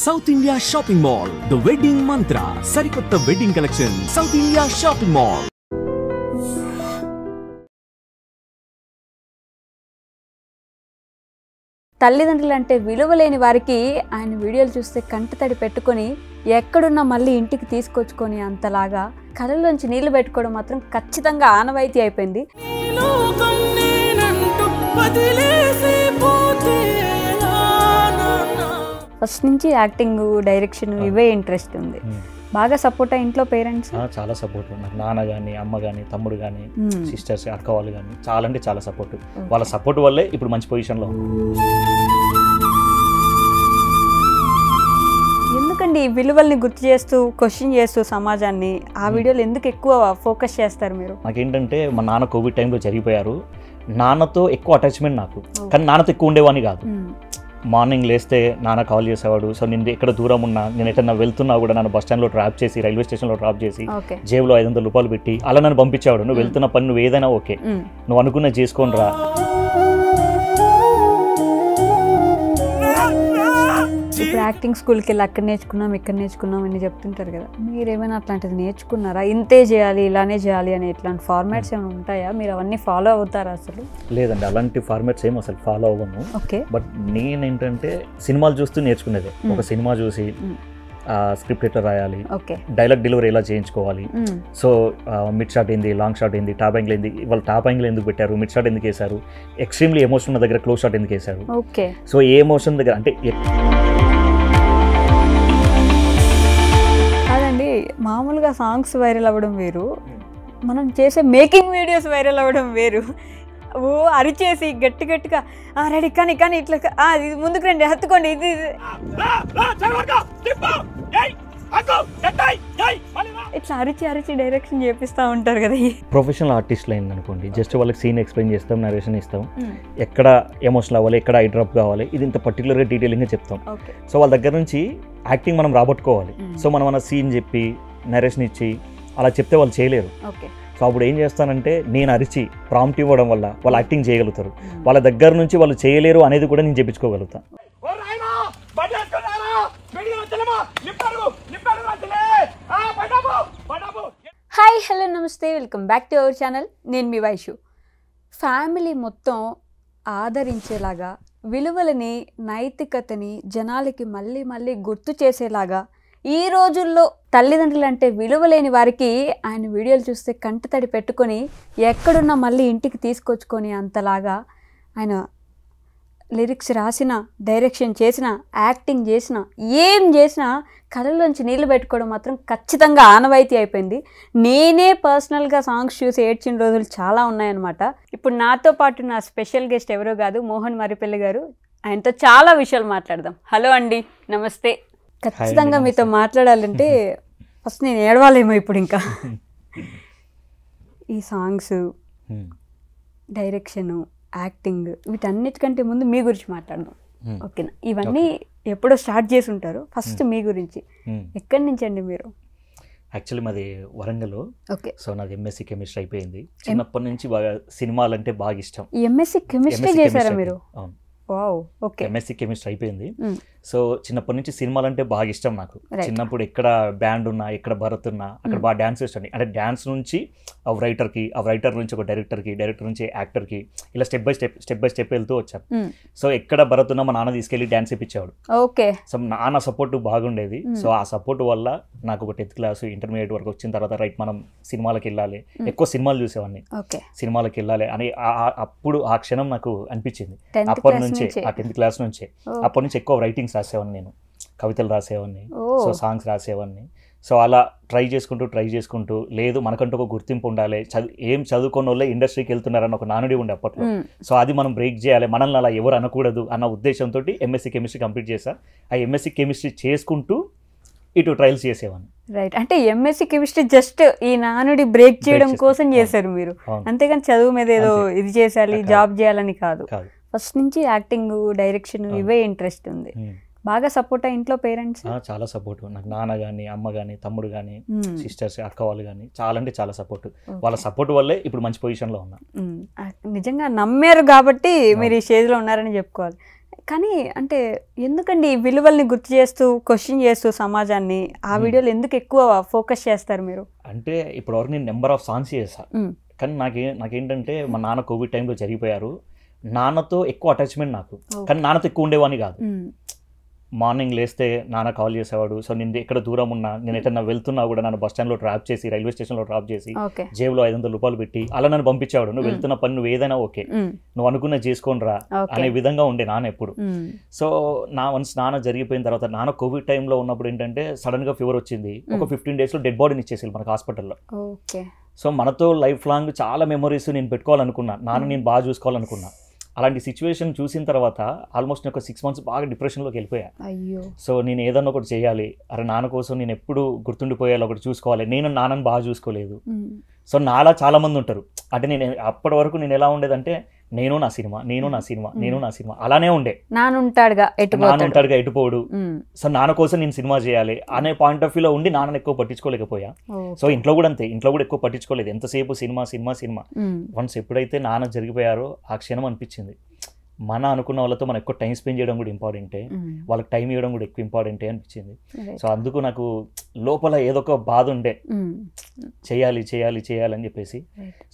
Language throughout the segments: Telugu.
South India shopping mall the wedding మంత్ర సరికొత్త wedding collection south India shopping mall. తల్లిదండ్రులు అంటే విలువలేని వారికి ఆయన వీడియోలు చూస్తే కంటతడి పెట్టుకొని ఎక్కడున్నా మళ్ళీ ఇంటికి తీసుకొచ్చుకొని అంతలాగా కళ్ళలోంచి నీళ్లు పెట్టుకోవడం మాత్రం ఖచ్చితంగా ఆనవాయితీ అయిపోయింది. ఫస్ట్ నుంచి యాక్టింగ్, డైరెక్షన్ ఇవే ఇంట్రెస్ట్ ఉంది. బాగా సపోర్ట్ ఇంట్లో పేరెంట్స్ చాలా సపోర్ట్. నాకు నాన్న కానీ, అమ్మ కానీ, తమ్ముడు కానీ, సిస్టర్స్, అక్క వాళ్ళు కానీ చాలా అంటే చాలా సపోర్ట్. వాళ్ళ సపోర్ట్ వల్లే ఇప్పుడు మంచి పొజిషన్లో ఉంది. ఎందుకండి విలువల్ని గుర్తు చేస్తూ క్వశ్చన్ చేస్తూ సమాజాన్ని ఆ వీడియోలు ఎందుకు ఎక్కువ ఫోకస్ చేస్తారు మీరు? నాకేంటంటే మా నాన్న కోవిడ్ టైంలో జరిగిపోయారు. నాన్నతో ఎక్కువ అటాచ్మెంట్ నాకు, కానీ నాన్నతో ఎక్కువ ఉండేవాడిని కాదు. మార్నింగ్ లేస్తే నాన్న కాల్ చేసేవాడు. సో నేను ఎక్కడ దూరం ఉన్నా, నేను ఎక్కడన్నా వెళ్తున్నా కూడా నన్ను బస్ స్టాండ్లో డ్రాప్ చేసి, రైల్వే స్టేషన్లో డ్రాప్ చేసి, జేబులో 500 రూపాయలు పెట్టి అలా నన్ను పంపించేవాడు. నువ్వు వెళ్తున్న పని నువ్వు ఏదైనా ఓకే, నువ్వు అనుకున్న చేసుకొని రా. ఇప్పుడు యాక్టింగ్ స్కూల్కి వెళ్ళి అక్కడ నేర్చుకున్నాం, ఇక్కడ నేర్చుకున్నాం అని చెప్తుంటారు కదా, మీరు ఏమైనా అట్లాంటిది నేర్చుకున్నారా? ఇంతే చేయాలి, ఇలానే చేయాలి అని ఇట్లాంటి ఫార్మాట్స్ ఏమైనా ఉంటాయా? మీరు అవన్నీ ఫాలో అవుతారా? అసలు లేదండి, అలాంటి ఫార్మాట్స్ ఏమి అసలు ఫాలో అవ్వను. ఓకే. బట్ నేనేంటంటే సినిమాలు చూస్తూ నేర్చుకునేది. ఒక సినిమా చూసి స్క్రిప్ట్ ఎట్లా రాయాలి, డైలాగ్ డెలివరీ ఎలా చేయించుకోవాలి, సో మిడ్ షాట్ ఏంది, లాంగ్ షాట్ ఏంది, టాప్ యాంగిల్ ఏంది, వాళ్ళు టాప్ యాంగిల్ ఎందుకు పెట్టారు, మిడ్ షాట్ ఎందుకు వేశారు, ఎక్స్ట్రీమ్లీ ఎమోషన్ ఉన్న దగ్గర క్లోజ్ షాట్ ఎందుకు వేశారు, సో ఏ ఎమోషన్ దగ్గర అంటే కాదండి. మామూలుగా సాంగ్స్ వైరల్ అవ్వడం వేరు, మనం చేసే మేకింగ్ వీడియోస్ వైరల్ అవ్వడం వేరు. ఓ అరిచేసి గట్టి గట్టిగా రెడీ కానీ కానీ ఇట్లా ఇది ముందుకు రండి, హత్తుకోండి, ఇది ఇట్లా అరిచి అరిచి డైరెక్షన్ చేపిస్తూ ఉంటారు కదా. ప్రొఫెషనల్ ఆర్టిస్ట్లు అయింది అనుకోండి, జస్ట్ వాళ్ళకి సీన్ ఎక్స్ప్లెయిన్ చేస్తాం, నరేషన్ ఇస్తాం, ఎక్కడ ఎమోషనల్ అవ్వాలి, ఎక్కడ ఐ డ్రాప్ కావాలి, ఇది ఇంత పర్టికులర్గా డీటెయిలింగ్గా చెప్తాం. సో వాళ్ళ దగ్గర నుంచి యాక్టింగ్ మనం రాబట్టుకోవాలి. సో మనం అన్న సీన్ చెప్పి నరేషన్ ఇచ్చి అలా చెప్తే వాళ్ళు చేయలేరు. సో అప్పుడు ఏం చేస్తానంటే నేను అరిచి ప్రాంప్ట్ ఇవ్వడం వల్ల వాళ్ళు యాక్టింగ్ చేయగలుగుతారు. వాళ్ళ దగ్గర నుంచి వాళ్ళు చేయలేరు అనేది కూడా నేను చెప్పించుకోగలుగుతాను. హాయ్, హలో, నమస్తే, welcome back to our channel. నేను మీ వైషు. ఫ్యామిలీ మొత్తం ఆదరించేలాగా, విలువలని, నైతికతని జనాలకి మళ్ళీ మళ్ళీ గుర్తు చేసేలాగా ఈ రోజుల్లో తల్లిదండ్రులు అంటే విలువలేని వారికి ఆయన వీడియోలు చూస్తే కంటతడి పెట్టుకొని ఎక్కడున్నా మళ్ళీ ఇంటికి తీసుకొచ్చుకొని అంతలాగా ఆయన లిరిక్స్ రాసిన, డైరెక్షన్ చేసిన, యాక్టింగ్ చేసిన, ఏం చేసినా కళ్ళలోంచి నీళ్లు పెట్టుకోవడం మాత్రం ఖచ్చితంగా ఆనవాయితీ అయిపోయింది. నేనే పర్సనల్గా సాంగ్స్ చూసి ఏడ్చిన రోజులు చాలా ఉన్నాయన్నమాట. ఇప్పుడు నాతో పాటు నా స్పెషల్ గెస్ట్ ఎవరో కాదు, మోహన్ మరిపల్లి గారు. ఆయనతో చాలా విషయాలు మాట్లాడదాం. హలో అండి, నమస్తే. ఖచ్చితంగా మీతో మాట్లాడాలంటే ఫస్ట్ నేను ఏడవాలేమో ఇప్పుడు. ఇంకా ఈ సాంగ్స్, డైరెక్షను, యాక్టింగ్, వీటన్నిటికంటే ముందు మీ గురించి మాట్లాడదాం, ఓకేనా? ఇవన్నీ ఎప్పుడో స్టార్ట్ చేసి ఉంటారు. ఫస్ట్ మీ గురించి, ఎక్కడి నుంచి అండి మీరు? యాక్చువల్లీ మాది వరంగల్. ఓకే. సో నాది ఎంఎస్సీ కెమిస్ట్రీ అయిపోయింది. చిన్నప్పటి నుంచి బాగా సినిమాలు అంటే బాగా ఇష్టం. ఎంఎస్సీ కెమిస్ట్రీ చేశారా మీరు? అవును. వావ్. ఓకే. ఎంఎస్సీ కెమిస్ట్రీ అయిపోయింది. సో చిన్నప్పటి నుంచి సినిమాలు అంటే బాగా ఇష్టం నాకు. చిన్నప్పుడు ఎక్కడ బ్యాండ్ ఉన్నా, ఎక్కడ భరత్ ఉన్నా అక్కడ బాగా డ్యాన్స్ చేస్తాను. అంటే డ్యాన్స్ నుంచి ఆ రైటర్కి, ఆ రైటర్ నుంచి ఒక డైరెక్టర్కి, డైరెక్టర్ నుంచి యాక్టర్కి, ఇలా స్టెప్ బై స్టెప్ వెళ్తూ వచ్చాను. సో ఎక్కడ భరత్ ఉన్నా మా నాన్న తీసుకెళ్ళి డ్యాన్స్ ఇప్పించేవాడు. ఓకే. సో నాన్న సపోర్ట్ బాగుండేది. సో ఆ సపోర్ట్ వల్ల నాకు ఒక 10th క్లాస్, ఇంటర్మీడియట్ వరకు వచ్చిన తర్వాత రైట్ మనం సినిమాలకు వెళ్ళాలి, ఎక్కువ సినిమాలు చూసేవాడిని, సినిమాలకు వెళ్ళాలి అని అప్పుడు ఆ క్షణం నాకు అనిపించింది. అప్పటి నుంచే, ఆ 10th క్లాస్ నుంచే, అప్పటి నుంచి ఎక్కువ రైటింగ్స్ రాసేవాడిని, నేను కవితలు రాసేవాడిని, సో సాంగ్స్ రాసేవాడిని. సో అలా ట్రై చేసుకుంటూ లేదు మనకంటూ ఒక గుర్తింపు ఉండాలి, ఏం చదువుకున్న వాళ్ళే ఇండస్ట్రీకి వెళ్తున్నారని ఒక నానుడి ఉండే అప్పట్లో. సో అది మనం బ్రేక్ చేయాలి, మనల్ని అలా ఎవరు అనకూడదు అన్న ఉద్దేశంతో ఎంఎస్సీ కెమిస్ట్రీ కంప్లీట్ చేశా. ఆ ఎంఎస్సీ కెమిస్ట్రీ చేసుకుంటూ ఇటు ట్రయల్స్ చేసేవాడిని. రైట్. అంటే ఎంఎస్సీ కెమిస్ట్రీ జస్ట్ ఈ నానుడి బ్రేక్ చేయడం కోసం చేశారు మీరు, అంతేగాని చదువు మీద ఏదో ఇది చేయాలి, జాబ్ చేయాలని కాదు. ఫస్ట్ నుంచి యాక్టింగ్, డైరెక్షన్ ఇవే ఇంట్రెస్ట్ ఉంది. బాగా సపోర్ట్ ఇంట్లో పేరెంట్స్? చాలా సపోర్ట్. నాకు నాన్న కానీ, అమ్మ కానీ, తమ్ముడు కానీ, సిస్టర్స్, అక్క వాళ్ళు కానీ చాలా అంటే చాలా సపోర్ట్. వాళ్ళ సపోర్ట్ వల్లే ఇప్పుడు మంచి పొజిషన్లో ఉన్నా. నిజంగా నమ్మారు కాబట్టి మీరు ఈ స్టేజ్లో ఉన్నారని చెప్పుకోవాలి. కానీ అంటే ఎందుకండి ఈ విలువల్ని గుర్తు చేస్తూ క్వశ్చన్ చేస్తూ సమాజాన్ని ఆ వీడియోలు ఎందుకు ఎక్కువ ఫోకస్ చేస్తారు మీరు? అంటే ఇప్పటివరకు నేను నెంబర్ ఆఫ్ సాంగ్స్ చేశాను, కానీ నాకేంటంటే మా నాన్న కోవిడ్ టైంలో జరిగిపోయారు. నాన్నతో ఎక్కువ అటాచ్మెంట్ నాకు, కానీ నాన్నతో ఎక్కువ ఉండేవాడిని కాదు. మార్నింగ్ లేస్తే నాన్న కాల్ చేసేవాడు. సో నేను ఎక్కడ దూరం ఉన్నా, నేను ఎక్కడన్నా వెళ్తున్నా కూడా నన్ను బస్ స్టాండ్లో డ్రాప్ చేసి, రైల్వే స్టేషన్లో డ్రాప్ చేసి, జేబులో 500 రూపాయలు పెట్టి అలా నన్ను పంపించేవాడు. నువ్వు వెళ్తున్న పని నువ్వు ఏదైనా ఓకే, నువ్వు అనుకున్న చేసుకొని రా అనే విధంగా ఉండే నాన్న ఎప్పుడు. సో వన్స్ నాన్న జరిగిపోయిన తర్వాత, నాన్న కోవిడ్ టైంలో ఉన్నప్పుడు ఏంటంటే సడన్ గా ఫీవర్ వచ్చింది. ఒక 15 days డెడ్ బాడీని ఇచ్చేసి మనకు హాస్పిటల్లో. సో మనతో లైఫ్ లాంగ్ చాలా మెమరీస్ నేను పెట్టుకోవాలనుకున్నా, నాన్న నేను బాగా చూసుకోవాలనుకున్నా. అలాంటి సిచ్యువేషన్ చూసిన తర్వాత ఆల్మోస్ట్ ఒక 6 months బాగా డిప్రెషన్లోకి వెళ్ళిపోయా. సో నేను ఏదన్నా ఒకటి చేయాలి, అరే నాన్న కోసం నేను ఎప్పుడు గుర్తుండిపోయేలా ఒకటి చూసుకోవాలి. నేను నాన్నని బాగా చూసుకోలేదు. సో నాలా చాలా మంది ఉంటారు. అంటే నేను అప్పటి వరకు నేను ఎలా ఉండేదంటే, నేను నా సినిమా, నేను నా సినిమా, నేను నా సినిమా అలానే ఉండే. నాన్న ఉంటాడుగా ఎటుపోడు. సో నాన్న కోసం నేను సినిమా చేయాలి అనే పాయింట్ ఆఫ్ వ్యూలో ఉండి నాన్నని ఎక్కువ పట్టించుకోలేకపోయా. సో ఇంట్లో కూడా అంతే, ఇంట్లో కూడా ఎక్కువ పట్టించుకోలేదు. ఎంతసేపు సినిమా సినిమా సినిమా. వన్స్ ఎప్పుడైతే నాన్న జరిగిపోయారో ఆ క్షణం అనిపించింది, మన అనుకున్న వాళ్ళతో మనం ఎక్కువ టైం స్పెండ్ చేయడం కూడా ఇంపార్టెంటే, వాళ్ళకి టైం ఇవ్వడం కూడా ఎక్కువ ఇంపార్టెంటే అనిపించింది. సో అందుకు నాకు లోపల ఏదో ఒక బాధ ఉండే, చేయాలి చేయాలి చేయాలి అని చెప్పేసి.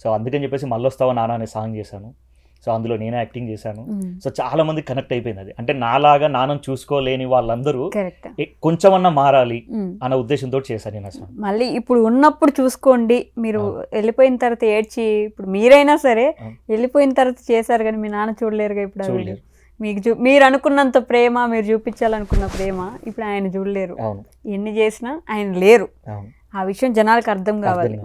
సో అందుకని చెప్పేసి మళ్ళొస్తావా నాన్న అనే సాంగ్ చేశాను. సో అందులో నేనే యాక్టింగ్ చేశాను. సో చాలా మంది కనెక్ట్ అయిపోయింది అది. అంటే నాలాగా నాన్నను చూసుకోలేని వాళ్ళందరూ కొంచెమన్నా మారాలి అన్న ఉద్దేశంతో చేశాను నేను అసలు. మళ్ళీ ఇప్పుడు ఉన్నప్పుడు చూసుకోండి, మీరు వెళ్ళిపోయిన తర్వాత ఏడ్చి, ఇప్పుడు మీరైనా సరే వెళ్ళిపోయిన తర్వాత చేశారు కానీ మీ నాన్న చూడలేరుగా ఇప్పుడు. మీకు మీరు అనుకున్నంత ప్రేమ, మీరు చూపించాలనుకున్న ప్రేమ ఇప్పుడు ఆయన చూడలేరు. ఎన్ని చేసినా ఆయన లేరు. ఆ విషయం జనాలకు అర్థం కావాలి.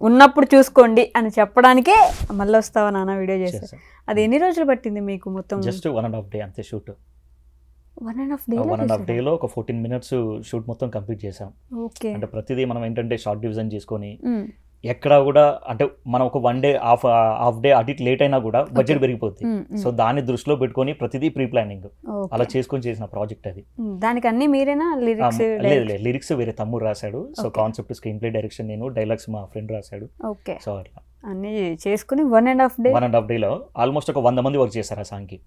ఉన్నప్పుడు చూసుకోండి అని చెప్పడానికే మళ్ళీ వస్తావా నాన్న వీడియో చేశారు. అది ఎన్ని రోజులు పట్టింది మీకు మొత్తం? జస్ట్ 1.5 day అంతే షూట్. 1.5 డేలో ఒక 14 minutes షూట్ మొత్తం కంప్లీట్ చేసాం. అంటే ప్రతిదీ మనం ఏంటంటే షార్ట్ డివిజన్ చేసుకొని, ఎక్కడ కూడా అంటే మనం ఒక 1 day హాఫ్ డే అటు ఇటు లేట్ అయినా కూడా బడ్జెట్ పెరిగిపోద్ది. సో దాన్ని దృష్టిలో పెట్టుకొని ప్రతిదీ ప్రీ ప్లానింగ్ అలా చేసుకొని చేసిన ప్రాజెక్ట్ అది. దానికి అన్ని మీరేనా? లేదు, లిరిక్స్ వేరే తమ్ముడు రాశాడు. So concept, screen play, direction నేను, డైలాగ్స్ మా ఫ్రెండ్ రాశాడు. సో అట్లా అన్ని చేసుకుని 1.5 డేలో ఆల్మోస్ట్ ఒక 100 మంది వర్క్ చేశారు ఆ సాంగ్కి.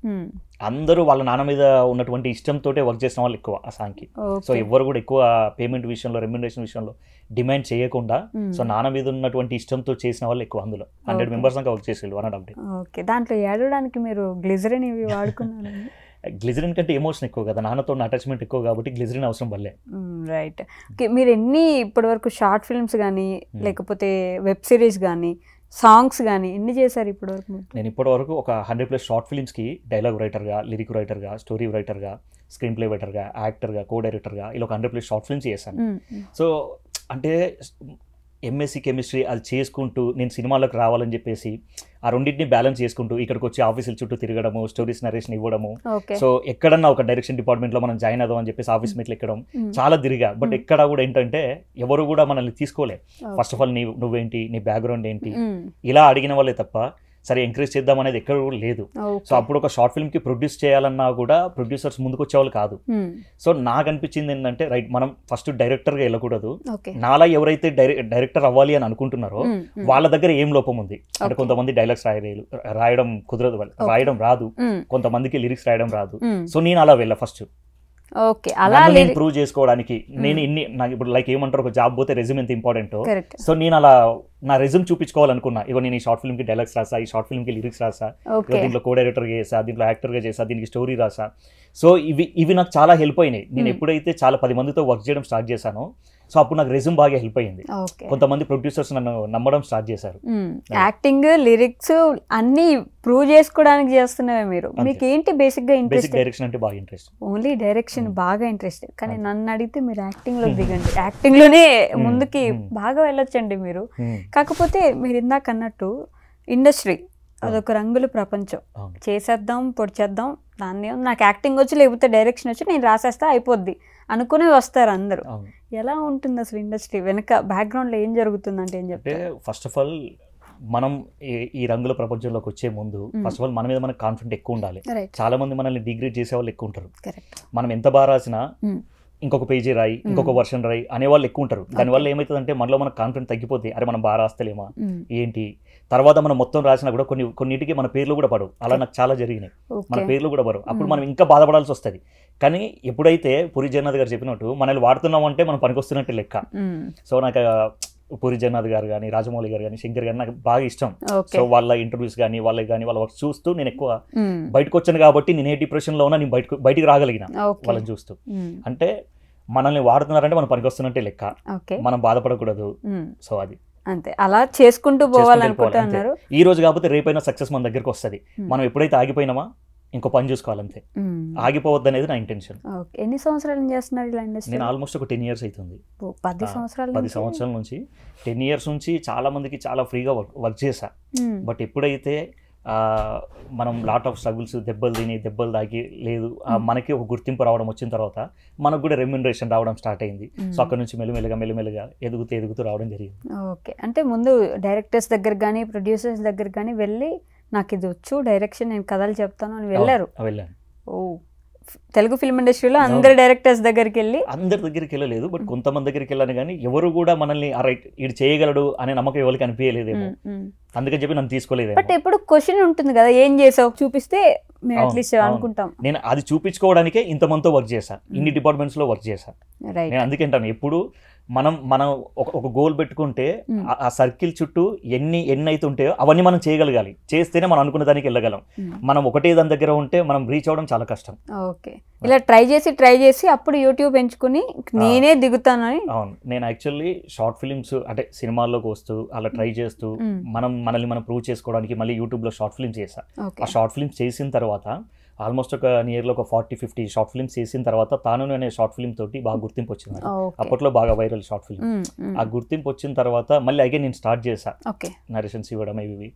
అందరూ వాళ్ళ నాన్న మీద ఉన్నటువంటి ఇష్టంతో వర్క్ చేసిన వాళ్ళు ఎక్కువ ఆ సాంగ్కి. సో ఎవరు కూడా ఎక్కువ పేమెంట్ విషయంలో, రెమ్యునరేషన్ విషయంలో డిమాండ్ చేయకుండా, సో నాన్న మీద ఉన్నటువంటి ఇష్టంతో చేసిన వాళ్ళు ఎక్కువ. అందులో 100 members దాకా వర్క్ చేసేవాళ్ళు 1.5 day. ఓకే, దాంట్లో ఏడవడానికి మీరు గ్లిజరిన్ ఇవి వాడుకున్నారు? గ్లిజరిన్ కంటే ఎమోషన్ ఎక్కువ కదా, నాన్నతో అటాచ్మెంట్ ఎక్కువ కాబట్టి గ్లిజరిన్ అవసరం పడలే. రైట్. ఓకే, మీరు ఎన్ని ఇప్పటివరకు షార్ట్ ఫిల్మ్స్ కానీ లేకపోతే వెబ్ సిరీస్ కానీ సాంగ్స్ కానీ ఎన్ని చేశారు ఇప్పటివరకు? నేను ఇప్పటివరకు ఒక 100+ షార్ట్ ఫిల్మ్స్కి డైలాగ్ రైటర్గా, లిరిక్ రైటర్గా, స్టోరీ రైటర్గా, స్క్రీన్ ప్లే రైటర్గా, యాక్టర్గా, కో డైరెక్టర్గా ఇలా ఒక 100+ షార్ట్ ఫిల్మ్స్ చేశాను. సో అంటే ఎంఎస్సి కెమిస్ట్రీ అది చేసుకుంటూ నేను సినిమాలకు రావాలని చెప్పేసి ఆ రెండింటిని బ్యాలెన్స్ చేసుకుంటూ ఇక్కడికి వచ్చి ఆఫీసుల చుట్టూ తిరగడము, స్టోరీస్ నరేషన్ ఇవ్వడము. సో ఎక్కడన్నా ఒక డైరెక్షన్ డిపార్ట్మెంట్లో మనం జాయిన్ అవుదాం అని చెప్పేసి ఆఫీస్ మీట్లు ఎక్కడం చాలా తిరిగా. బట్ ఎక్కడ కూడా ఏంటంటే ఎవరు కూడా మనల్ని తీసుకోలే. ఫస్ట్ ఆఫ్ ఆల్ నువ్వేంటి, నీ బ్యాక్గ్రౌండ్ ఏంటి ఇలా అడిగిన వాళ్ళే తప్ప సరే ఎంకరేజ్ చేద్దాం అనేది ఎక్కడ కూడా లేదు. సో అప్పుడు ఒక షార్ట్ ఫిల్మ్కి ప్రొడ్యూస్ చేయాలన్నా కూడా ప్రొడ్యూసర్స్ ముందుకు వచ్చేవాళ్ళు కాదు. సో నాకు అనిపించింది ఏంటంటే రైట్, మనం ఫస్ట్ డైరెక్టర్గా వెళ్ళకూడదు. నాలా ఎవరైతే డైరెక్టర్ అవ్వాలి అని అనుకుంటున్నారో వాళ్ళ దగ్గర ఏం లోపం ఉంది అంటే, కొంతమంది డైలాగ్స్ రాయడం కుదరదు, రాయడం రాదు, కొంతమందికి లిరిక్స్ రాయడం రాదు. సో నేను అలా వెళ్ళా ఫస్ట్. నేను ప్రూవ్ చేసుకోవడానికి. నేను నాకు ఇప్పుడు లైక్ ఏమంటారు, ఒక జాబ్ పోతే రెజ్యూమ్ ఎంత ఇంపార్టెంట్. సో నేను అలా నా రెజ్యూమ్ చూపించుకోవాలనుకున్నా. ఇగో నేను ఈ షార్ట్ ఫిల్మ్ కి డైలాగ్స్ రాసా, ఈ షార్ట్ ఫిల్మ్ కి లిరిక్స్ రాసా, దీంట్లో కో డైరెక్టర్గా చేసా, దీంట్లో యాక్టర్గా చేసా, దీనికి స్టోరీ రాసా. సో ఇవి నాకు చాలా హెల్ప్ అయినాయి. నేను ఎప్పుడైతే చాలా 10 మందితో వర్క్ చేయడం స్టార్ట్ చేశానో, సో అప్పుడు నాకు రెజ్యూమ్ బాగా హెల్ప్ అయింది. కొంతమంది ప్రొడ్యూసర్స్ నన్ను నమ్మడం స్టార్ట్ చేశారు. యాక్టింగ్, లిరిక్స్ అన్ని ప్రూవ్ చేసుకోవడానికి చేస్తున్నవే మీరు. మీకు ఏంటి బేసిక్ గా ఇంట్రెస్ట్? డైరెక్షన్ అంటే బాగా ఇంట్రెస్ట్. ఓన్లీ డైరెక్షన్ బాగా ఇంట్రెస్ట్. కానీ నన్ను అడిగితే మీరు యాక్టింగ్ లో దిగండి, యాక్టింగ్ లోనే ముందుకి బాగా వెళ్ళొచ్చండి మీరు. కాకపోతే మీరు ఇందాక అన్నట్టు ఇండస్ట్రీ అదొక రంగుల ప్రపంచం. చేసేద్దాం, పొడిచేద్దాం, దాన్ని నాకు యాక్టింగ్ వచ్చి లేకపోతే డైరెక్షన్ వచ్చి నేను రాసేస్తా అయిపోద్ది అనుకునే వస్తారు అందరూ. ఎలా ఉంటుంది అసలు ఇండస్ట్రీ వెనక బ్యాక్గ్రౌండ్లో ఏం జరుగుతుందంటే ఏం చెప్తే? ఫస్ట్ ఆఫ్ ఆల్ మనం ఈ రంగుల ప్రపంచంలోకి వచ్చే ముందు ఫస్ట్ ఆఫ్ ఆల్ మన మీద మనకు కాన్ఫిడెంట్ ఎక్కువ ఉండాలి. చాలా మంది మనల్ని డిగ్రేడ్ చేసే వాళ్ళు ఎక్కువ ఉంటారు. మనం ఎంత బాగా రాసినా ఇంకొక పేజీ రాయి, ఇంకొక వర్షన్ రాయి అనేవాళ్ళు ఎక్కువ ఉంటారు. దానివల్ల ఏమవుతుందంటే మనలో మన కాన్ఫిడెన్స్ తగ్గిపోతే, అరే మనం బాగా రాస్తలేమా ఏంటి, తర్వాత మనం మొత్తం రాసినా కూడా కొన్నిటికి మన పేర్లు కూడా పడవు. అలా నాకు చాలా జరిగినాయి, మన పేర్లు కూడా పడవు. అప్పుడు మనం ఇంకా బాధపడాల్సి వస్తుంది. కానీ ఎప్పుడైతే పూరి జగన్నాథ్ గారు చెప్పినట్టు మనల్ని వాడుతున్నాం అంటే మనం పనికొస్తున్నట్టు లెక్క. సో నాకు పూరి జగన్నాథ్ గారు కానీ, రాజమౌళి గారు కానీ, శంకర్ గారు నాకు బాగా ఇష్టం. సో వాళ్ళ ఇంటర్వ్యూస్ కానీ, వాళ్ళకి కానీ, వాళ్ళ వర్క్ చూస్తూ నేను ఎక్కువ బయటకు వచ్చాను కాబట్టి నేను ఏ డిప్రెషన్లో ఉన్నా నేను బయటికి రాగలిగిన వాళ్ళని చూస్తూ. అంటే మనల్ని వాడుతున్నారంటే మనం పనికొస్తున్నట్టే లెక్క, మనం బాధపడకూడదు. సో అది అంతే, అలా చేసుకుంటూ పోవాలనుకుంటున్నారు. ఈ రోజు కాకపోతే రేపైనా సక్సెస్ మన దగ్గరకు వస్తుంది. మనం ఎప్పుడైతే ఆగిపోయినామా ఇంకో పని చూసుకోవాలంతే, ఆగిపోవద్దు అనేది నా ఇంటెన్షన్. ఎన్ని సంవత్సరాలు చేస్తున్నారు ఇలా ఇండస్ట్రీ? నేను ఆల్మోస్ట్ ఒక 10 years అవుతుంది. 10 సంవత్సరాల నుంచి 10 years నుంచి చాలా మందికి చాలా ఫ్రీగా వర్క్ చేశా. బట్ ఎప్పుడైతే మనం లాట్ ఆఫ్ స్ట్రగుల్స్, దెబ్బలు తాకి లేదు, మనకి ఒక గుర్తింపు రావడం వచ్చిన తర్వాత మనకు కూడా రెమ్యునరేషన్ రావడం స్టార్ట్ అయింది. సో అక్కడ నుంచి మెల్లిమెల్లిగా ఎదుగుతూ రావడం జరిగింది. ఓకే, అంటే ముందు డైరెక్టర్స్ దగ్గర కానీ, ప్రొడ్యూసర్స్ దగ్గర కానీ వెళ్ళి నాకు ఇది వచ్చు, డైరెక్షన్, నేను కథలు చెప్తాను అని వెళ్ళాను. ఓ, తెలుగు ఫిల్మ్ ఇండస్ట్రీలో అందరి డైరెక్టర్స్ దగ్గరికి వెళ్ళలేదు, బట్ కొంతమంది దగ్గరికి వెళ్ళాను. కానీ ఎవరు కూడా మనల్ని రైట్ ఇది చేయగలడు అనే నమ్మకం ఎవరికి అనిపించలేదేమో, అందుకని చెప్పి నన్ను తీసుకోలేదు. బట్ ఎప్పుడు క్వశ్చన్ ఉంటుంది కదా, ఏం చేసావు చూపిస్తే మేము అట్లీస్ట్ అనుకుంటాం. నేను అది చూపించుకోవడానికే ఇంతమందితో వర్క్ చేశా, ఇన్ని డిపార్ట్మెంట్స్ లో వర్క్ చేశా. నేను అందుకే అంటాను, ఎప్పుడు మనం ఒక గోల్ పెట్టుకుంటే ఆ సర్కిల్ చుట్టూ ఎన్ని అయితే ఉంటాయో అవన్నీ మనం చేయగలగాలి. చేస్తేనే మనం అనుకున్న దానికి వెళ్ళగలం. మనం ఒకటే దాని దగ్గర ఉంటే మనం రీచ్ అవ్వడం చాలా కష్టం. ఓకే, ఇలా ట్రై చేసి అప్పుడు యూట్యూబ్ ఎంచుకుని నేనే దిగుతానని. అవును, నేను యాక్చువల్లీ షార్ట్ ఫిలిమ్స్ అంటే సినిమాల్లోకి వస్తూ అలా ట్రై చేస్తూ మనల్ని మనం ప్రూవ్ చేసుకోవడానికి మళ్ళీ యూట్యూబ్లో షార్ట్ ఫిల్మ్స్ చేశా. ఆ షార్ట్ ఫిల్మ్స్ చేసిన తర్వాత ఆల్మోస్ట్ ఒక నియర్లో ఒక 40-50 షార్ట్ ఫిల్మ్స్ చేసిన తర్వాత తాను అనే షార్ట్ ఫిల్మ్ తోటి బాగా గుర్తింపు వచ్చింది. అప్పట్లో బాగా వైరల్ షార్ట్ ఫిల్మ్. ఆ గుర్తింపు వచ్చిన తర్వాత మళ్ళీ అగైన్ నేను స్టార్ట్ చేశా నరేషన్స్ ఇవ్వడం ఇవి.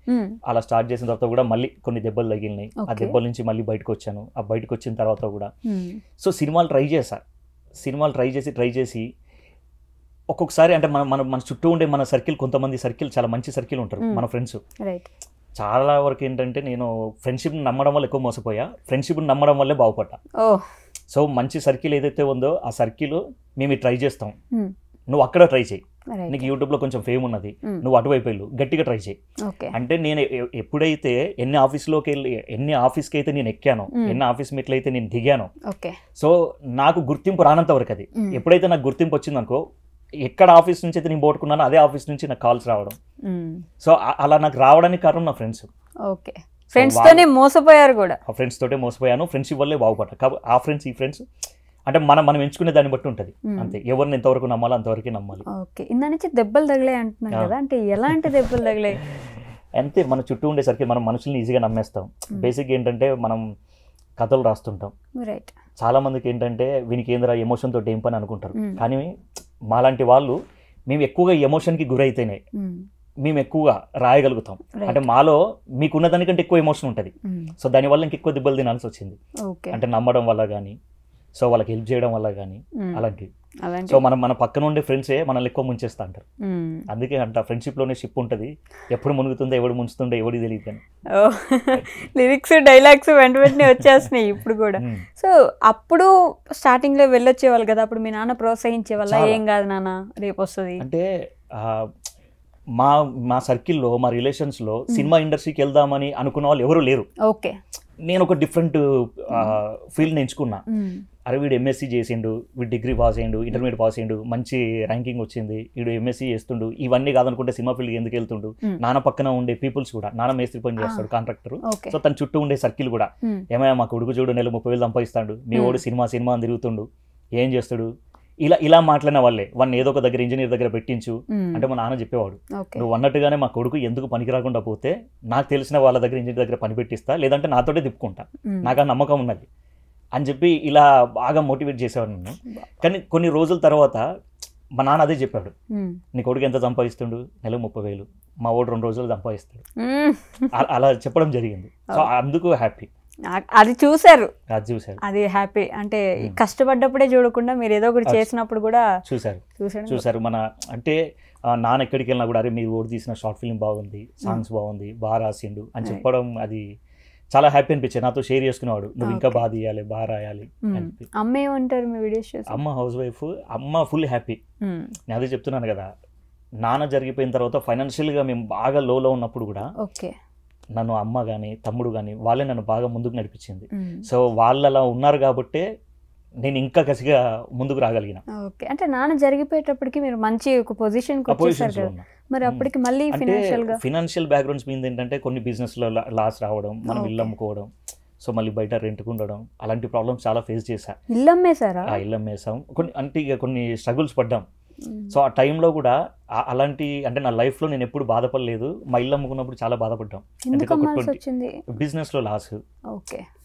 అలా స్టార్ట్ చేసిన తర్వాత కూడా మళ్ళీ కొన్ని దెబ్బలు తగిలినాయి. ఆ దెబ్బల నుంచి మళ్ళీ బయటకు వచ్చాను. ఆ బయటకు వచ్చిన తర్వాత కూడా సో సినిమాలు ట్రై చేసి ఒక్కొక్కసారి అంటే మన చుట్టూ ఉండే మన సర్కిల్, కొంతమంది సర్కిల్ చాలా మంచి సర్కిల్ ఉంటారు మన ఫ్రెండ్స్. చాలా వరకు ఏంటంటే నేను ఫ్రెండ్షిప్ని నమ్మడం వల్ల ఎక్కువ మోసపోయా, ఫ్రెండ్షిప్ని నమ్మడం వల్లే బాగుపడ్డా. సో మంచి సర్కిల్ ఏదైతే ఉందో ఆ సర్కిల్ మేము ట్రై చేస్తాం, నువ్వు అక్కడ ట్రై చేయి, నీకు యూట్యూబ్లో కొంచెం ఫేమ్ ఉన్నది, నువ్వు అటువైపు వెళ్ళు, గట్టిగా ట్రై చేయి. అంటే నేను ఎప్పుడైతే ఎన్ని ఆఫీస్కి అయితే నేను ఎక్కానో, ఎన్ని ఆఫీస్ మెట్లు అయితే నేను దిగానో, సో నాకు గుర్తింపు రానంత వరకు అది. ఎప్పుడైతే నాకు గుర్తింపు వచ్చిందనుకో, ఎక్కడ ఆఫీస్ నుంచి అయితే నేను పోట్టుకున్నానో అదే ఆఫీస్ నుంచి నాకు కాల్స్ రావడం. సో అలా నాకు రావడానికి కారణం నా ఫ్రెండ్స్. ఓకే, ఫ్రెండ్స్ తోనే మోసపోయారు కూడా. ఫ్రెండ్స్ తోటే మోసపోయాను, ఫ్రెండ్షిప్ వల్లే బాగుపడ్డా. కాబట్టి ఆ ఫ్రెండ్స్ ఈ ఫ్రెండ్స్ అంటే మనం ఎంచుకునే దాన్ని బట్టి ఉంటుంది అంతే. ఎవరిని ఎంతవరకు నమ్మాలో అంతవరకే నమ్మాలి. ఓకే, ఇందా నుంచి దెబ్బలు తగిలాయి అంటున్నాను కదా, అంటే ఎలాంటి దెబ్బలు తగిలాయి? అంతే, మన చుట్టూ ఉండేసరికి మనం మనుషుల్ని ఈజీగా నమ్మేస్తాం. బేసిక్ ఏంటంటే మనం కథలు రాస్తుంటాం. చాలా మందికి ఏంటంటే వీనికి ఏందిరా ఎమోషన్ తోటి ఏం పని అనుకుంటారు. కానీ మాలాంటి వాళ్ళు మేము ఎక్కువగా ఎమోషన్కి గురైతేనే మేము ఎక్కువగా రాయగలుగుతాం. అంటే మాలో మీకున్న దానికంటే ఎక్కువ ఎమోషన్ ఉంటుంది. సో దానివల్ల ఇంకెక్కువ దెబ్బలు తినాల్సి వచ్చింది. అంటే నమ్మడం వల్ల కానీ, సో వాళ్ళకి హెల్ప్ చేయడం వల్ల కానీ, అలాంటివి. సో మన పక్కన ఉండే ఫ్రెండ్సే మనల్ని ఎక్కువ ముంచేస్తా అంటారు. అందుకే అంట ఫ్రెండ్షిప్లోనే షిప్ ఉంటుంది, ఎప్పుడు మునుగుతుందో ఎవడు ముంచుతుందో ఎవడికి తెలియదు కానీ. లిరిక్స్ డైలాగ్స్ వెంటనే వచ్చేస్తున్నాయి ఇప్పుడు కూడా. సో అప్పుడు స్టార్టింగ్ లో వెళ్ళొచ్చేవాళ్ళు కదా, అప్పుడు మీ నాన్న ప్రోత్సహించే వల్ల ఏం కాదు నాన్న రేపు వస్తుంది అంటే. మా సర్కిల్లో, మా రిలేషన్స్లో సినిమా ఇండస్ట్రీకి వెళ్దామని అనుకున్న వాళ్ళు ఎవరు లేరు. ఓకే, నేను ఒక డిఫరెంట్ ఫీల్డ్ని ఎంచుకున్నా. అరే వీడు ఎంఎస్సీ చేసిండు, వీడు డిగ్రీ పాస్ అయ్యిండు, ఇంటర్మీడియట్ పాస్ అయ్యిండు, మంచి ర్యాంకింగ్ వచ్చింది, వీడు ఎంఎస్సీ చేస్తుండు, ఇవన్నీ కాదనుకుంటే సినిమా ఫీల్డ్కి ఎందుకు వెళ్తుండు. నాన్న పక్కన ఉండే పీపుల్స్ కూడా, నాన్న మేస్త్రి పని చేస్తాడు, కాంట్రాక్టర్. సో తన చుట్టూ ఉండే సర్కిల్ కూడా, ఏమయ్యా మా కొడుకు చూడు నెల 30,000 సంపాదిస్తాడు, మీ వాడు సినిమా అని తిరుగుతుండు, ఏం చేస్తాడు, ఇలా మాట్లాడిన వాళ్ళే. వాడిని ఏదో ఒక దగ్గర ఇంజనీర్ దగ్గర పెట్టించు అంటే మా నాన్న చెప్పేవాడు, నువ్వు అన్నట్టుగానే మా కొడుకు ఎందుకు పనికి రాకుండా పోతే నాకు తెలిసిన వాళ్ళ దగ్గర ఇంజనీర్ దగ్గర పని పెట్టిస్తా, లేదంటే నాతోటే తిప్పుకుంటా, నాకు ఆ నమ్మకం ఉన్నది అని చెప్పి ఇలా బాగా మోటివేట్ చేసేవాడు నన్ను. కానీ కొన్ని రోజుల తర్వాత మా నాన్న అదే చెప్పాడు, నీ కొడుకు ఎంత సంపాదిస్తుండు, నెలకు 30,000, మా వాడు 2 రోజులు సంపాదిస్తాడు, అలా చెప్పడం జరిగింది. సో అందుకు హ్యాపీ. అది చూసారు, అది హ్యాపీ. అంటే కష్టపడ్డప్పుడే చూడకుండా మీరు ఏదో ఒకటి చేసినప్పుడు కూడా చూసారు. మన అంటే నాన్న ఎక్కడికి వెళ్ళినా కూడా, అరే మీరు ఓడి తీసిన షార్ట్ ఫిల్మ్ బాగుంది, సాంగ్స్ బాగుంది, బాగా రాసిండు అని చెప్పడం, అది చాలా హ్యాపీ అనిపించేది, నాతో షేర్ చేసుకునేవాడు, నువ్వు ఇంకా బాగా తీయాలి, బాగా రాయాలి అని. అమ్మ ఏమంటారు మీ వీడియోస్ చూసి? అమ్మ హౌస్ వైఫ్, అమ్మ ఫుల్ హ్యాపీ. నేను అదే చెప్తున్నాను కదా, నాన్న జరిగిపోయిన తర్వాత ఫైనాన్షియల్గా మేము బాగా లోలో ఉన్నప్పుడు కూడా నన్ను అమ్మ కానీ తమ్ముడు కానీ వాళ్ళే నన్ను బాగా ముందుకు నడిపించింది. సో వాళ్ళు అలా ఉన్నారు కాబట్టే నేను ఇంకా కసిగా ముందుకు రాగలిగిన. ఓకే, అంటే నాన్న జరిగిపోయేటప్పటికి మీరు మంచి ఒక పొజిషన్కి వచ్చేసారు కదా, మరి అప్పటికి మళ్ళీ ఫినాన్షియల్ బ్యాక్గ్రౌండ్స్ మీద ఏంటంటే కొన్ని బిజినెస్లో లాస్ రావడం, మనం ఇల్లు అమ్ముకోవడం, సో మళ్ళీ బయట రెంట్కు ఉండడం, అలాంటి ప్రాబ్లమ్స్ చాలా ఫేస్ చేశా. ఇల్లు అమ్మేశారా? ఇల్లు అమ్మేసాం, కొన్ని అంటే ఇక కొన్ని స్ట్రగుల్స్ పడ్డాం. సో ఆ టైంలో కూడా అలాంటి అంటే నా లైఫ్లో నేను ఎప్పుడు బాధపడలేదు, మా ఇల్లు అమ్ముకున్నప్పుడు చాలా బాధపడ్డాం. బిజినెస్లో లాస్,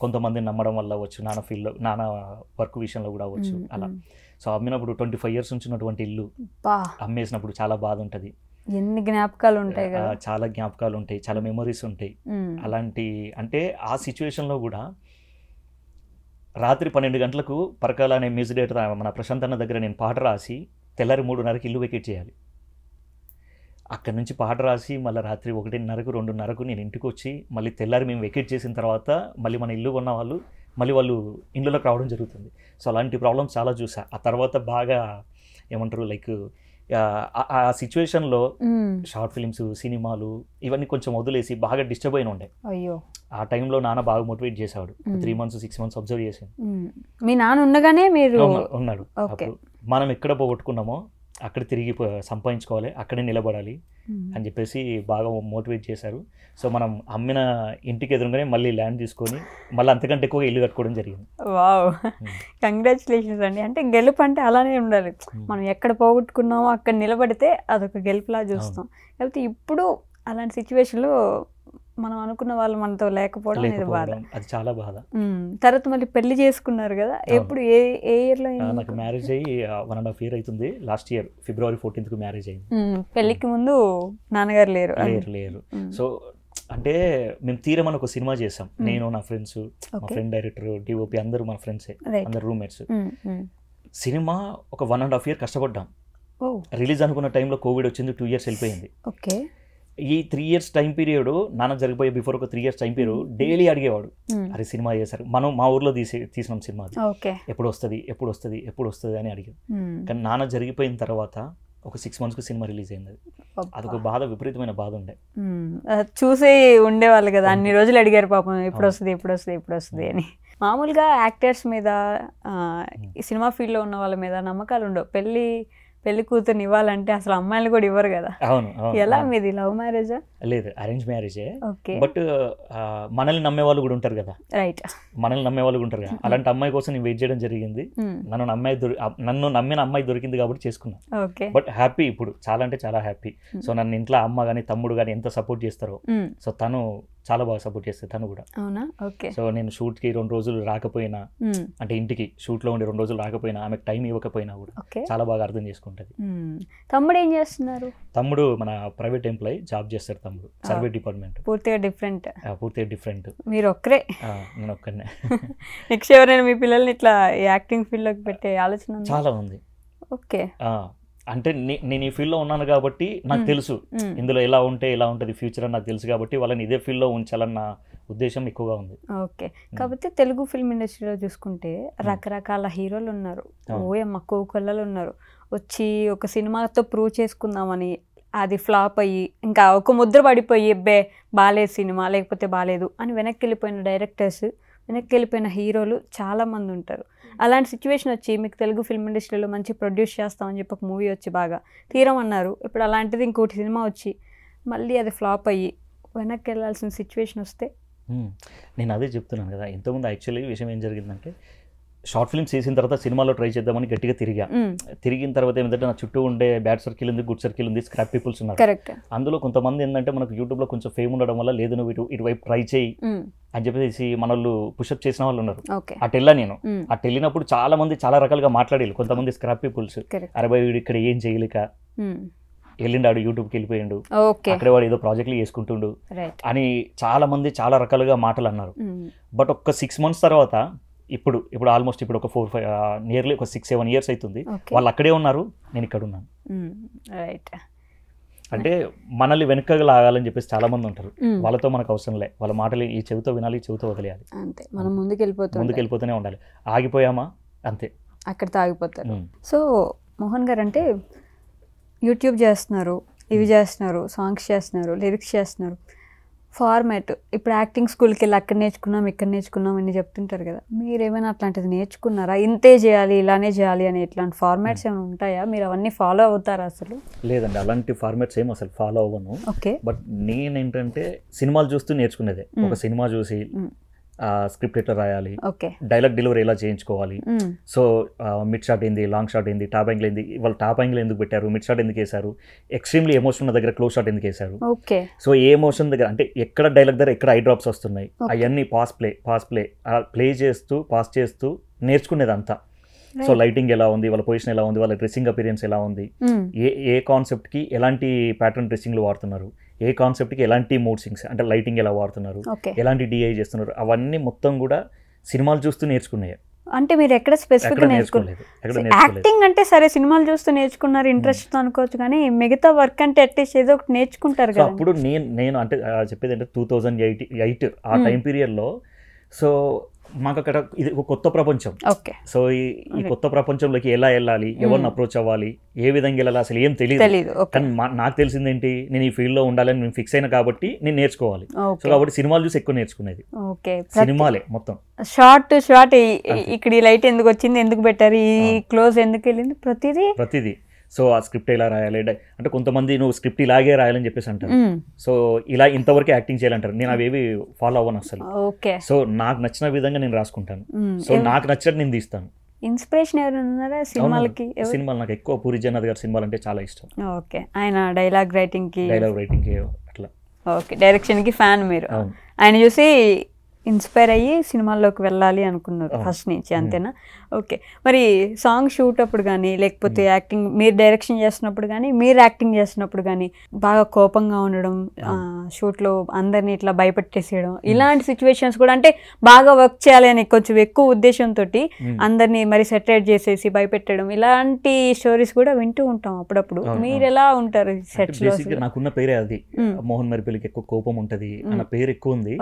కొంతమంది నమ్మడం వల్ల అవ్వచ్చు, నాన్న ఫీల్డ్లో నాన్న వర్క్ విషయంలో కూడా అవ్వచ్చు అలా. సో అమ్మినప్పుడు 25 years నుంచి ఉన్నటువంటి ఇల్లు అమ్మేసినప్పుడు చాలా బాధ ఉంటుంది. ఎన్ని జ్ఞాపకాలు ఉంటాయి కదా, చాలా జ్ఞాపకాలు ఉంటాయి, చాలా మెమరీస్ ఉంటాయి. అలాంటి అంటే ఆ సిచ్యువేషన్లో కూడా రాత్రి 12 గంటలకు పరకాల అనే మ్యూజిక్ డైరెక్టర్ మన ప్రశాంత్ అన్న దగ్గర నేను పాట రాసి తెల్లారి 3:30కి ఇల్లు వెకేట్ చేయాలి. అక్కడి నుంచి పాట రాసి మళ్ళీ రాత్రి 1:30కు 2:30కు నేను ఇంటికి వచ్చి మళ్ళీ తెల్లారి మేము వెకేట్ చేసిన తర్వాత మళ్ళీ మన ఇల్లు కొన్న వాళ్ళు మళ్ళీ వాళ్ళు ఇండ్లలోకి రావడం జరుగుతుంది. సో అలాంటి ప్రాబ్లమ్స్ చాలా చూసా. ఆ తర్వాత బాగా ఏమంటారు లైక్ ఆ సిచ్యువేషన్లో షార్ట్ ఫిలిమ్స్, సినిమాలు ఇవన్నీ కొంచెం వదిలేసి బాగా డిస్టర్బ్ అయిన ఉండే. అయ్యో, ఆ టైంలో నాన్న బాగా మోటివేట్ చేశాడు. 3 months 6 months అబ్జర్వ్ చేశాను. మీ నాన్న ఉండగానే మీరు ఉన్నాడు. అప్పుడు మనం ఎక్కడ పోగొట్టుకున్నామో అక్కడ తిరిగి సంపాదించుకోవాలి, అక్కడే నిలబడాలి అని చెప్పేసి బాగా మోటివేట్ చేశారు. సో మనం అమ్మిన ఇంటికి ఎదురుగానే మళ్ళీ ల్యాండ్ తీసుకొని మళ్ళీ అంతకంటే ఎక్కువగా ఇల్లు కట్టుకోవడం జరిగింది. వావ్, కంగ్రాచులేషన్స్ అండి. అంటే గెలుపు అంటే అలానే ఉండాలి, మనం ఎక్కడ పోగొట్టుకున్నామో అక్కడ నిలబడితే అదొక గెలుపులా చూస్తాం. లేకపోతే ఇప్పుడు అలాంటి సిచ్యువేషన్లో మనం అనుకున్న వాళ్ళు మనతో లేకపోవడం అనేది బాధ, అది చాలా బాధ. తర్వాత మళ్ళీ పెళ్లి చేసుకున్నారు కదా, ఎప్పుడు ఏ ఇయర్లో? నాకు మ్యారేజ్ అయ్యి 1.5 year అవుతుంది. Last year February 14th marriage అయింది. పెళ్లికి ముందు నాన్నగారు లేరు? సో అంటే మేము తీరమని ఒక సినిమా చేసాం, నేను నా ఫ్రెండ్స్, మా ఫ్రెండ్ డైరెక్టర్, డిఓపి అందరూ మన ఫ్రెండ్సే, అందరు రూమ్మేట్స్. సినిమా ఒక 1.5 year కష్టపడ్డాం. రిలీజ్ అనుకున్న టైంలో కోవిడ్ వచ్చింది, 2 years వెళ్ళిపోయింది. ఓకే, ఈ 3 years టైం పీరియడ్ నాన్న జరిగిపోయే బిఫోర్ ఒక 3 years టైం పీరియడ్ డైలీ అడిగేవాడు, అరే సినిమా చేశారు, మనం మా ఊర్లో తీసినాం సినిమా, ఎప్పుడు వస్తుంది అని అడిగాడు. కానీ నాన్న జరిగిపోయిన తర్వాత ఒక 6 monthsకు సినిమా రిలీజ్ అయింది. అదొక బాధ, విపరీతమైన బాధ ఉండే. చూసే ఉండేవాళ్ళు కదా, అన్ని రోజులు అడిగారు పాపం, ఎప్పుడు వస్తుంది అని. మామూలుగా యాక్టర్స్ మీద, సినిమా ఫీల్డ్లో ఉన్న వాళ్ళ మీద నమ్మకాలు ఉండవు. పెళ్లి కూతుర్ని ఇవ్వాలంటే అసలు అమ్మాయిలు కూడా ఇవ్వరు కదా. అవును. ఎలా మీది లవ్ మ్యారేజా? లేదు, అరేంజ్ మ్యారేజే. ఓకే, బట్ మనల్ని నమ్మే వాళ్ళు కూడా ఉంటారు కదా. రైట్, మనల్ని నమ్మే వాళ్ళు ఉంటారు కదా. అలాంటి అమ్మాయి కోసం నేను వెయిట్ చేయడం జరిగింది. నన్ను నమ్మిన అమ్మాయి దొరికింది కాబట్టి చేసుకున్నాను. ఓకే, బట్ హ్యాపీ, ఇప్పుడు చాలా అంటే చాలా హ్యాపీ. సో నన్ను ఇంట్లో అమ్మ కానీ తమ్ముడు కానీ ఎంత సపోర్ట్ చేస్తారో, సో తను చాలా బాగా సపోర్ట్ చేస్తుంది తను కూడా. అవునా? ఓకే. సో నేను షూట్కి 2 రోజులు రాకపోయినా, అంటే ఇంటికి షూట్లో ఉండి 2 రోజులు రాకపోయినా, ఆమెకు టైం ఇవ్వకపోయినా కూడా చాలా బాగా అర్థం చేసుకుంటుంది. తమ్ముడు ఏం చేస్తున్నారు? తమ్ముడు మన ప్రైవేట్ ఎంప్లాయీ జాబ్ చేస్తారు. తమ్ముడు సర్వే డిపార్ట్మెంట్. పూర్తిగా డిఫరెంట్. మీరు ఒక్కరే? నేను ఒక్కనే. నెక్స్ట్ ఎవరైనా మీ పిల్లల్ని ఇట్లా యాక్టింగ్ ఫీల్డ్లోకి పెట్టే ఆలోచన చాలా ఉంది. ఓకే, అంటే నేను ఈ ఫీల్డ్లో ఉన్నాను కాబట్టి నాకు తెలుసు ఇందులో ఎలా ఉంటుంది ఫ్యూచర్ అని నాకు తెలుసు కాబట్టి వాళ్ళని ఇదే ఫీల్డ్లో ఉంచాలన్న ఉద్దేశం ఎక్కువగా ఉంది. ఓకే, కాకపోతే తెలుగు ఫిల్మ్ ఇండస్ట్రీలో చూసుకుంటే రకరకాల హీరోలు ఉన్నారు, ఓయమ్మ కోకొల్లలు ఉన్నారు. వచ్చి ఒక సినిమాతో ప్రూవ్ చేసుకుందామని అది ఫ్లాప్ అయ్యి ఇంకా ఒక ముద్ర పడిపోయి బాలేదు సినిమా, లేకపోతే బాలేదు అని వెనక్కి వెళ్ళిపోయిన డైరెక్టర్స్, వెనక్కి వెళ్ళిపోయిన హీరోలు చాలామంది ఉంటారు. అలాంటి సిచ్యువేషన్ వచ్చి మీకు తెలుగు ఫిల్మ్ ఇండస్ట్రీలో మంచి ప్రొడ్యూస్ చేస్తామని చెప్పి ఒక మూవీ వచ్చి బాగా తీరమన్నారు. ఇప్పుడు అలాంటిది ఇంకోటి సినిమా వచ్చి మళ్ళీ అది ఫ్లాప్ అయ్యి వెనక్కి వెళ్ళాల్సిన సిచ్యువేషన్ వస్తే? నేను అదే చెప్తున్నాను కదా, ఇంతకుముందు యాక్చువల్లీ విషయం ఏం జరిగిందంటే, షార్ట్ ఫిల్మ్స్ చేసిన తర్వాత సినిమాలో ట్రై చేద్దామని గట్టిగా తిరిగిన తర్వాత ఏమిటంటే నా చుట్టూ ఉండే బ్యాడ్ సర్కిల్ ఉంది, గుడ్ సర్కిల్ ఉంది, స్క్రాప్ పీపుల్స్ ఉన్నారు. అందులో కొంతమంది ఏంటంటే మనకు యూట్యూబ్లో కొంచెం ఫేమ్ ఉండడం వల్ల లేదు నువ్వు ఇటువైపు ట్రై చేయి అని చెప్పేసి మన వాళ్ళు పుషప్ చేసిన వాళ్ళు ఉన్నారు. అటు వెళ్ళా నేను. అటు వెళ్ళినప్పుడు చాలా మంది చాలా రకాలుగా మాట్లాడేది. కొంతమంది స్క్రాప్ పీపుల్స్, అరే బాయ్ వీడు ఇక్కడ ఏం చేయలేక వెళ్ళిండాడు, యూట్యూబ్కి వెళ్ళిపోయిండు, అక్కడ వాడు ఏదో ప్రాజెక్టులు చేసుకుంటుండు అని చాలా మంది చాలా రకాలుగా మాటలు అన్నారు. బట్ ఒక్క 6 months తర్వాత ఇప్పుడు ఆల్మోస్ట్ ఇప్పుడు ఒక 4-5 నియర్లీ ఒక 6-7 years అవుతుంది. వాళ్ళు అక్కడే ఉన్నారు, నేను ఇక్కడ ఉన్నాను. రైట్. అంటే మనల్ని వెనకగా లాగాలని చెప్పేసి చాలా మంది ఉంటారు. వాళ్ళతో మనకు అవసరం లే, వాళ్ళ మాటలు ఈ చెవితో వినాలి, ఈ చెవితో వదిలేయాలి. అంతే, మనం ముందుకెళ్ళిపోతూనే ఉండాలి. ఆగిపోయామా అంతే, అక్కడితో ఆగిపోతారు. సో మోహన్ గారు అంటే యూట్యూబ్ చేస్తున్నారు, ఇవి చేస్తున్నారు, సాంగ్స్ చేస్తున్నారు, లిరిక్స్ చేస్తున్నారు, ఫార్మాట్ ఇప్పుడు యాక్టింగ్ స్కూల్కి వెళ్ళి అక్కడ నేర్చుకున్నాం, ఇక్కడ నేర్చుకున్నాం అని చెప్తుంటారు కదా, మీరు ఏమైనా అట్లాంటిది నేర్చుకున్నారా? ఇంతే చేయాలి, ఇలానే చేయాలి అని ఇట్లాంటి ఫార్మాట్స్ ఏమైనా ఉంటాయా? మీరు అవన్నీ ఫాలో అవుతారా? అసలు లేదండి, అలాంటి ఫార్మాట్స్ ఏం అసలు ఫాలో అవ్వను. ఓకే. బట్ నేనేంటంటే సినిమాలు చూస్తూ నేర్చుకునేదే. ఒక సినిమా చూసి స్క్రిప్ట్ ఎట్లా రాయాలి, డైలాగ్ డెలివరీ ఎలా చేయించుకోవాలి, సో మిడ్ షాట్ ఏంది, లాంగ్ షాట్ ఏంది, టాప్ యాంగిల్ ఏంది, వాళ్ళు టాప్ యాంగిల్ ఎందుకు పెట్టారు, మిడ్ షాట్ ఎందుకు వేశారు, ఎక్స్ట్రీమ్లీ ఎమోషన్ ఉన్న దగ్గర క్లోజ్ షాట్ ఎందుకు వేశారు, సో ఏ ఎమోషన్ దగ్గర అంటే ఎక్కడ డైలాగ్ దగ్గర ఎక్కడ ఐ డ్రాప్స్ వస్తున్నాయి, అవన్నీ పాస్ ప్లే చేస్తూ పాస్ చేస్తూ నేర్చుకునేది అంతా. సో లైటింగ్ ఎలా ఉంది, వాళ్ళ పొజిషన్ ఎలా ఉంది, వాళ్ళ డ్రెస్సింగ్ అపీరియన్స్ ఎలా ఉంది, ఏ కాన్సెప్ట్కి ఎలాంటి ప్యాటర్న్ డ్రెస్సింగ్లు వాడుతున్నారు, ఏ కాన్సెప్ట్కి ఎలాంటి మూడ్ సింగ్స్ అంటే లైటింగ్ ఎలా వాడుతున్నారు, ఎలాంటి డిఐ చేస్తున్నారు, అవన్నీ మొత్తం కూడా సినిమాలు చూస్తూ నేర్చుకున్నాయి. అంటే మీరు ఎక్కడ స్పెసిఫిక్గా నేర్చుకోలేదు? యాక్టింగ్ అంటే సరే సినిమాలు చూస్తూ నేర్చుకున్నారు, ఇంట్రెస్ట్ అనుకోవచ్చు, కానీ మిగతా వర్క్ అంటే అట్లీస్ట్ ఏదో ఒకటి నేర్చుకుంటారు కదా. అప్పుడు నేను అంటే చెప్పేది అంటే 2008 ఆ టైం పీరియడ్లో. సో మాకు అక్కడ ఇది ఒక కొత్త ప్రపంచం. సో ఈ కొత్త ప్రపంచంలోకి ఎలా వెళ్ళాలి, ఎవరిని అప్రోచ్ అవ్వాలి, ఏ విధంగా వెళ్ళాలి అసలు ఏం తెలియదు. కానీ నాకు తెలిసిందేంటి, నేను ఈ ఫీల్డ్ లో ఉండాలని నేను ఫిక్స్ అయినా కాబట్టి నేను నేర్చుకోవాలి. సో కాబట్టి సినిమాలు చూసి ఎక్కువ నేర్చుకునేది, సినిమాలే మొత్తం. షార్ట్ ఇక్కడ ఈ లైట్ ఎందుకు వచ్చింది, ఎందుకు పెట్టారు, ఈ క్లోజ్ ఎందుకు వెళ్ళింది, ప్రతిదీ. సో ఆ స్క్రిప్ట్ ఎలా రాయాలి అంటే కొంతమంది నువ్వు స్క్రిప్ట్ ఇలాగే రాయాలని చెప్పేసి అంటారు. సో ఇలా ఇంతవరకు యాక్టింగ్ చేయాలంటారు. నేను అవేవి ఫాలో అవ్వను అసలు. సో నాకు నచ్చిన విధంగా నేను రాసుకుంటాను. సో నాకు నచ్చినట్టు నేను తీస్తాను. ఇన్స్పిరేషన్ ఎవరైనా ఉన్నారా సినిమాలకి? సినిమాలు నాకు ఎక్కువ పూరి జగన్నాథ్ గారి సినిమాలు అంటే చాలా ఇష్టం. ఓకే, ఆయన డైలాగ్ రైటింగ్ కి అట్లా. ఓకే, డైరెక్షన్ కి ఫ్యాన్ మీరు. ఆయన చూసి ఇన్స్పైర్ అయ్యి సినిమాల్లోకి వెళ్ళాలి అనుకున్నారు ఫస్ట్ నుంచి, అంతేనా? ఓకే. మరి సాంగ్ షూట్ అప్పుడు కానీ లేకపోతే యాక్టింగ్ మీరు డైరెక్షన్ చేస్తున్నప్పుడు కానీ మీరు యాక్టింగ్ చేస్తున్నప్పుడు కానీ బాగా కోపంగా ఉండడం, షూట్లో అందరినీ ఇట్లా భయపెట్టేసేయడం, ఇలాంటి సిచ్యువేషన్స్ కూడా అంటే బాగా వర్క్ చేయాలి అని కొంచెం ఎక్కువ ఉద్దేశంతో అందరినీ మరి సెటరేట్ చేసేసి భయపెట్టడం, ఇలాంటి స్టోరీస్ కూడా వింటూ ఉంటాం అప్పుడప్పుడు. మీరు ఎలా ఉంటారు సెట్స్ లో? నాకున్న పేరే అది, మోహన్ మరిపల్లికి ఎక్కువ కోపం ఉంటది అన్న పేరు ఎక్కువ ఉంది.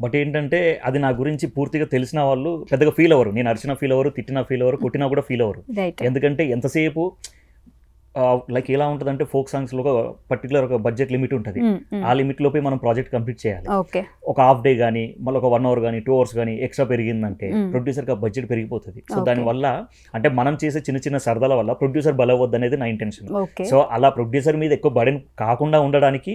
బట్ ఏంటంటే అది నా గురించి పూర్తిగా తెలిసిన వాళ్ళు పెద్దగా ఫీల్ అవ్వరు. నేను అరిచిన ఫీల్ అవ్వరు, తిట్టిన ఫీల్ అవ్వరు, కొట్టినా కూడా ఫీల్ అవ్వరు. ఎందుకంటే ఎంతసేపు లైక్ ఎలా ఉంటుంది అంటే ఫోక్ సాంగ్స్ లో పర్టికులర్ ఒక బడ్జెట్ లిమిట్ ఉంటుంది. ఆ లిమిట్ లోపే మనం ప్రాజెక్ట్ కంప్లీట్ చేయాలి. ఒక హాఫ్ డే కానీ మళ్ళీ ఒక 1 hour కానీ 2 hours కానీ ఎక్స్ట్రా పెరిగిందంటే ప్రొడ్యూసర్ కి బడ్జెట్ పెరిగిపోతుంది. సో దానివల్ల అంటే మనం చేసే చిన్న చిన్న సరదాల వల్ల ప్రొడ్యూసర్ బలవద్దు అనేది నా ఇంటెన్షన్. సో అలా ప్రొడ్యూసర్ మీద ఎక్కువ బర్డెన్ కాకుండా ఉండడానికి